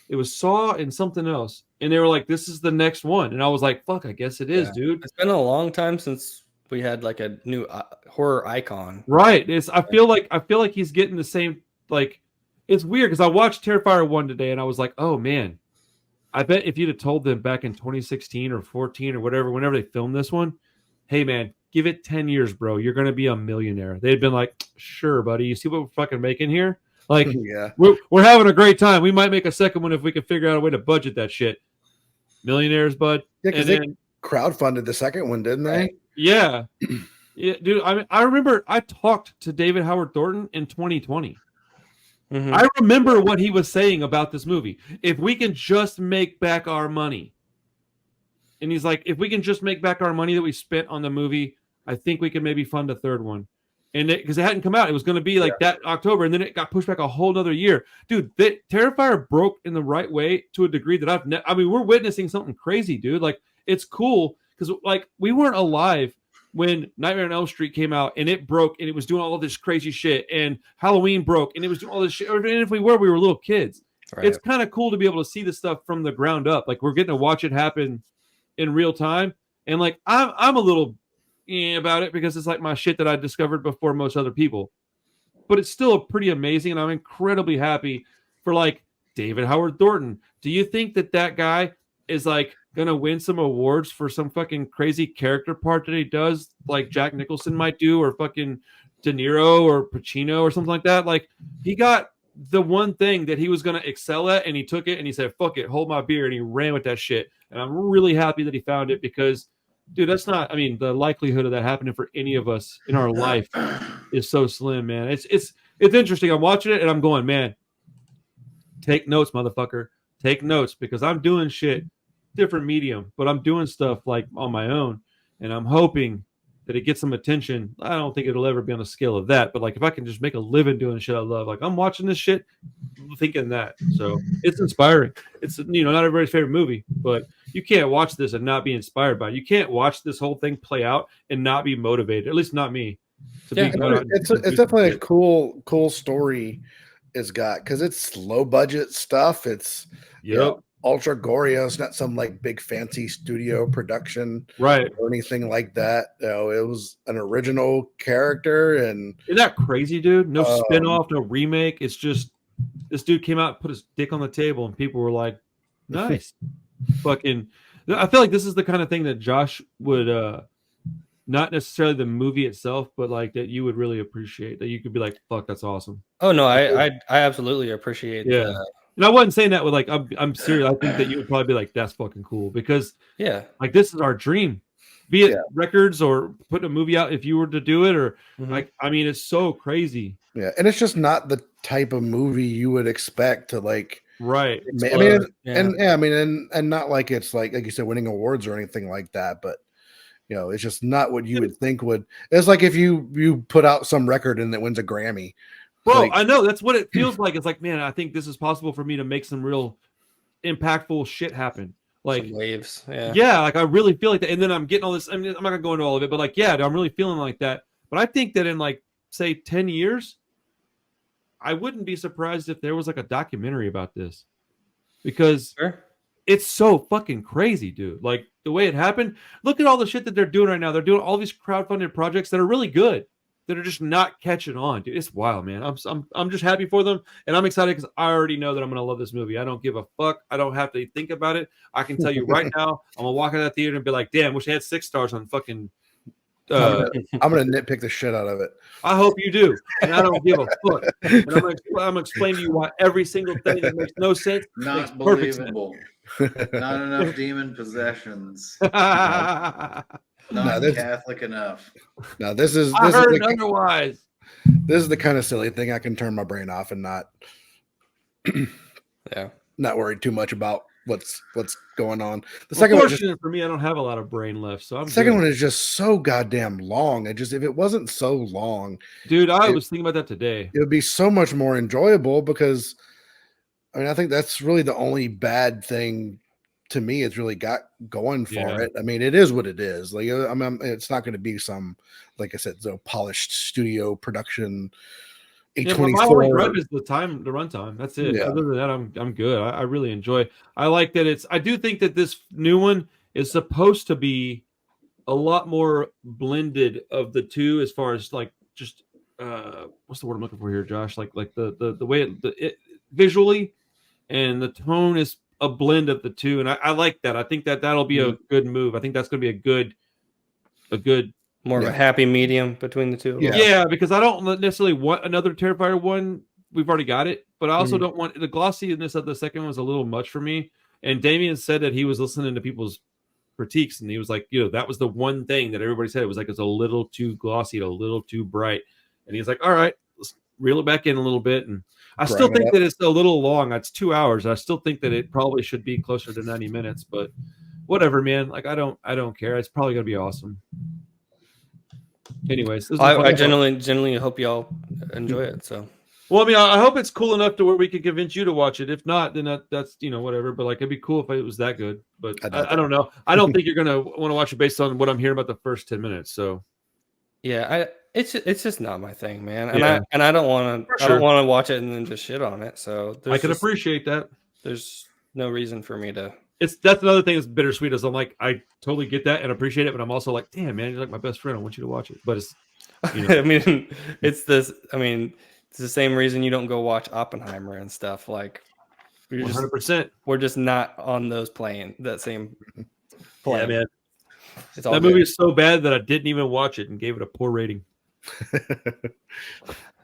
It was Saw and something else, and they were like, "This is the next one," and I was like, "Fuck, I guess it is, Yeah. dude." It's been a long time since we had like a new horror icon. Right. I feel like he's getting the same. Like, it's weird because I watched Terrifier 1 today, and I was like, "Oh man, I bet if you'd have told them back in 2016 or 14 or whatever, whenever they filmed this one, hey man, give it 10 years, bro. You're gonna be a millionaire. They'd been like, sure, buddy. You see what we're fucking making here? Like, Yeah. we're having a great time. We might make a second one if we can figure out a way to budget that shit. Millionaires, bud. Yeah, because And they then- crowdfunded the second one, didn't they? Right. yeah. Yeah, dude. I mean, I remember I talked to David Howard Thornton in 2020. Mhm. I remember what he was saying about this movie. If we can just make back our money. And he's like, if we can just make back our money that we spent on the movie, I think we can maybe fund a third one. And because it hadn't come out, it was going to be like that October, and then it got pushed back a whole nother year. Dude, Terrifier broke in the right way to a degree that I mean, we're witnessing something crazy, dude. Like, it's cool because like we weren't alive when Nightmare on Elm Street came out and it broke and it was doing all this crazy shit, and Halloween broke and it was doing all this shit. And if we were little kids. Right. It's kind of cool to be able to see this stuff from the ground up. Like, we're getting to watch it happen in real time. And like, I'm a little about it because it's like my shit that I discovered before most other people. But it's still pretty amazing, and I'm incredibly happy for like David Howard Thornton. Do you think that guy is like gonna win some awards for some fucking crazy character part that he does, like Jack Nicholson might do, or fucking De Niro or Pacino or something like that? Like, he got the one thing that he was gonna excel at, and he took it and he said, "Fuck it, hold my beer," and he ran with that shit. And I'm really happy that he found it because, dude, that's not. I mean, the likelihood of that happening for any of us in our life is so slim, man. It's interesting. I'm watching it and I'm going, man, take notes, motherfucker. Take notes, because I'm doing shit different medium, but I'm doing stuff like on my own, and I'm hoping that it gets some attention. I don't think it'll ever be on a scale of that, but like, if I can just make a living doing shit I love, like, I'm watching this shit thinking that. So it's inspiring. It's, you know, not everybody's favorite movie, but you can't watch this and not be inspired by it. You can't watch this whole thing play out and not be motivated. At least not me. Yeah, It's definitely a cool story it's got, because it's low budget stuff. It's you know, ultra gory. It's not some like big fancy studio production, right, or anything like that. You know, it was an original character, and isn't that crazy, dude? No spin-off, no remake. It's just this dude came out, put his dick on the table, and people were like, nice. Fucking, I feel like this is the kind of thing that Josh would not necessarily the movie itself, but like that you would really appreciate, that you could be like, fuck, that's awesome. Oh no, I absolutely appreciate that. And I wasn't saying that with like, I'm serious. I think that you would probably be like, that's fucking cool, because like, this is our dream, be it records or putting a movie out if you were to do it, or like, I mean, it's so crazy. Yeah, and it's just not the type of movie you would expect to like. Right. I mean, and not like it's like you said, winning awards or anything like that, but you know, it's just not what you would think would. It's like if you put out some record and it wins a Grammy. Bro, like, I know that's what it feels like. It's like, man, I think this is possible for me to make some real impactful shit happen. Like some waves. Yeah, like I really feel like that. And then I'm getting all this. I mean, I'm not gonna go into all of it, but like, yeah, I'm really feeling like that. But I think that in like, say, 10 years, I wouldn't be surprised if there was like a documentary about this, because it's so fucking crazy, dude. Like, the way it happened. Look at all the shit that they're doing right now. They're doing all these crowdfunded projects that are really good, that are just not catching on, dude. It's wild, man. I'm just happy for them, and I'm excited because I already know that I'm gonna love this movie. I don't give a fuck. I don't have to think about it. I can tell you right now, I'm gonna walk out of that theater and be like, damn, wish I had 6 stars on fucking. I'm gonna nitpick the shit out of it. I hope you do, and I don't give a fuck. And I'm gonna explain to you why every single thing that makes no sense makes Not perfect believable. Not enough demon possessions. sense. Not Catholic enough. Now this is I heard the, otherwise. This is the kind of silly thing I can turn my brain off and not not worry too much about what's going on. The second one, for me, I don't have a lot of brain left, so the second one is just so goddamn long. It just, if it wasn't so long, dude, I was thinking about that today. It would be so much more enjoyable, because I mean, I think that's really the only bad thing to me it's really got going for it. I mean, it is what it is. Like, I mean, it's not going to be some, like I said, so polished studio production. My only gripe is the runtime. That's it. Yeah. Other than that, I'm good. I really enjoy. I like that I do think that this new one is supposed to be a lot more blended of the two, as far as like just what's the word I'm looking for here, Josh? Like the way it visually, and the tone is a blend of the two, and I like that. I think that that'll be a good move. I think that's going to be a good More of Yeah. a happy medium between the two. Of them. Yeah, because I don't necessarily want another Terrifier one. We've already got it, but I also don't want the glossiness of the second one was a little much for me. And Damien said that he was listening to people's critiques, and he was like, that was the one thing that everybody said. It was like it's a little too glossy, a little too bright. And he's like, all right, let's reel it back in a little bit. And I still Grind it think up. that it's a little long. It's 2 hours. I still think that it probably should be closer to 90 minutes, but whatever, man. Like I don't care. It's probably gonna be awesome. Anyways, this is I fun. genuinely hope y'all enjoy it. So Well, I mean, I hope it's cool enough to where we can convince you to watch it. If not, then that's whatever. But like, it'd be cool if it was that good. But I don't know. I don't think you're gonna want to watch it based on what I'm hearing about the first 10 minutes. So yeah, it's just not my thing, man. And Yeah. I don't want to. For I don't sure. want to watch it and then just shit on it. So I can appreciate that. There's no reason for me to. That's another thing that's bittersweet. Is I'm like, I totally get that and appreciate it, but I'm also like, damn, man, you're like my best friend. I want you to watch it. But it's, I mean, it's this. I mean, it's the same reason you don't go watch Oppenheimer and stuff. Like, 100%. we're just not on those that same plane. Yeah, man. It's all That good. movie is so bad that I didn't even watch it and gave it a poor rating.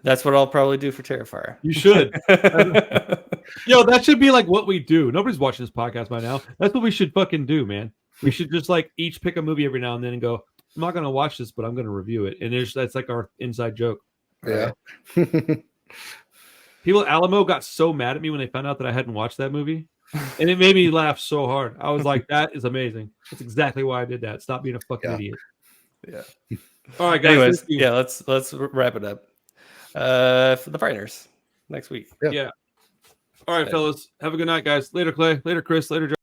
That's what I'll probably do for Terrifier. You should. That should be like what we do. Nobody's watching this podcast by now. That's what we should fucking do, man. We should just like each pick a movie every now and then and go, I'm not going to watch this, but I'm going to review it. And that's like our inside joke. Yeah. People at Alamo got so mad at me when they found out that I hadn't watched that movie. And it made me laugh so hard. I was like, that is amazing. That's exactly why I did that. Stop being a fucking idiot. Yeah. All right, guys. Anyways, thank you. yeah, let's wrap it up. For the Frighteners next week. Yeah. All right, fellas. Have a good night, guys. Later, Clay. Later, Chris. Later, John.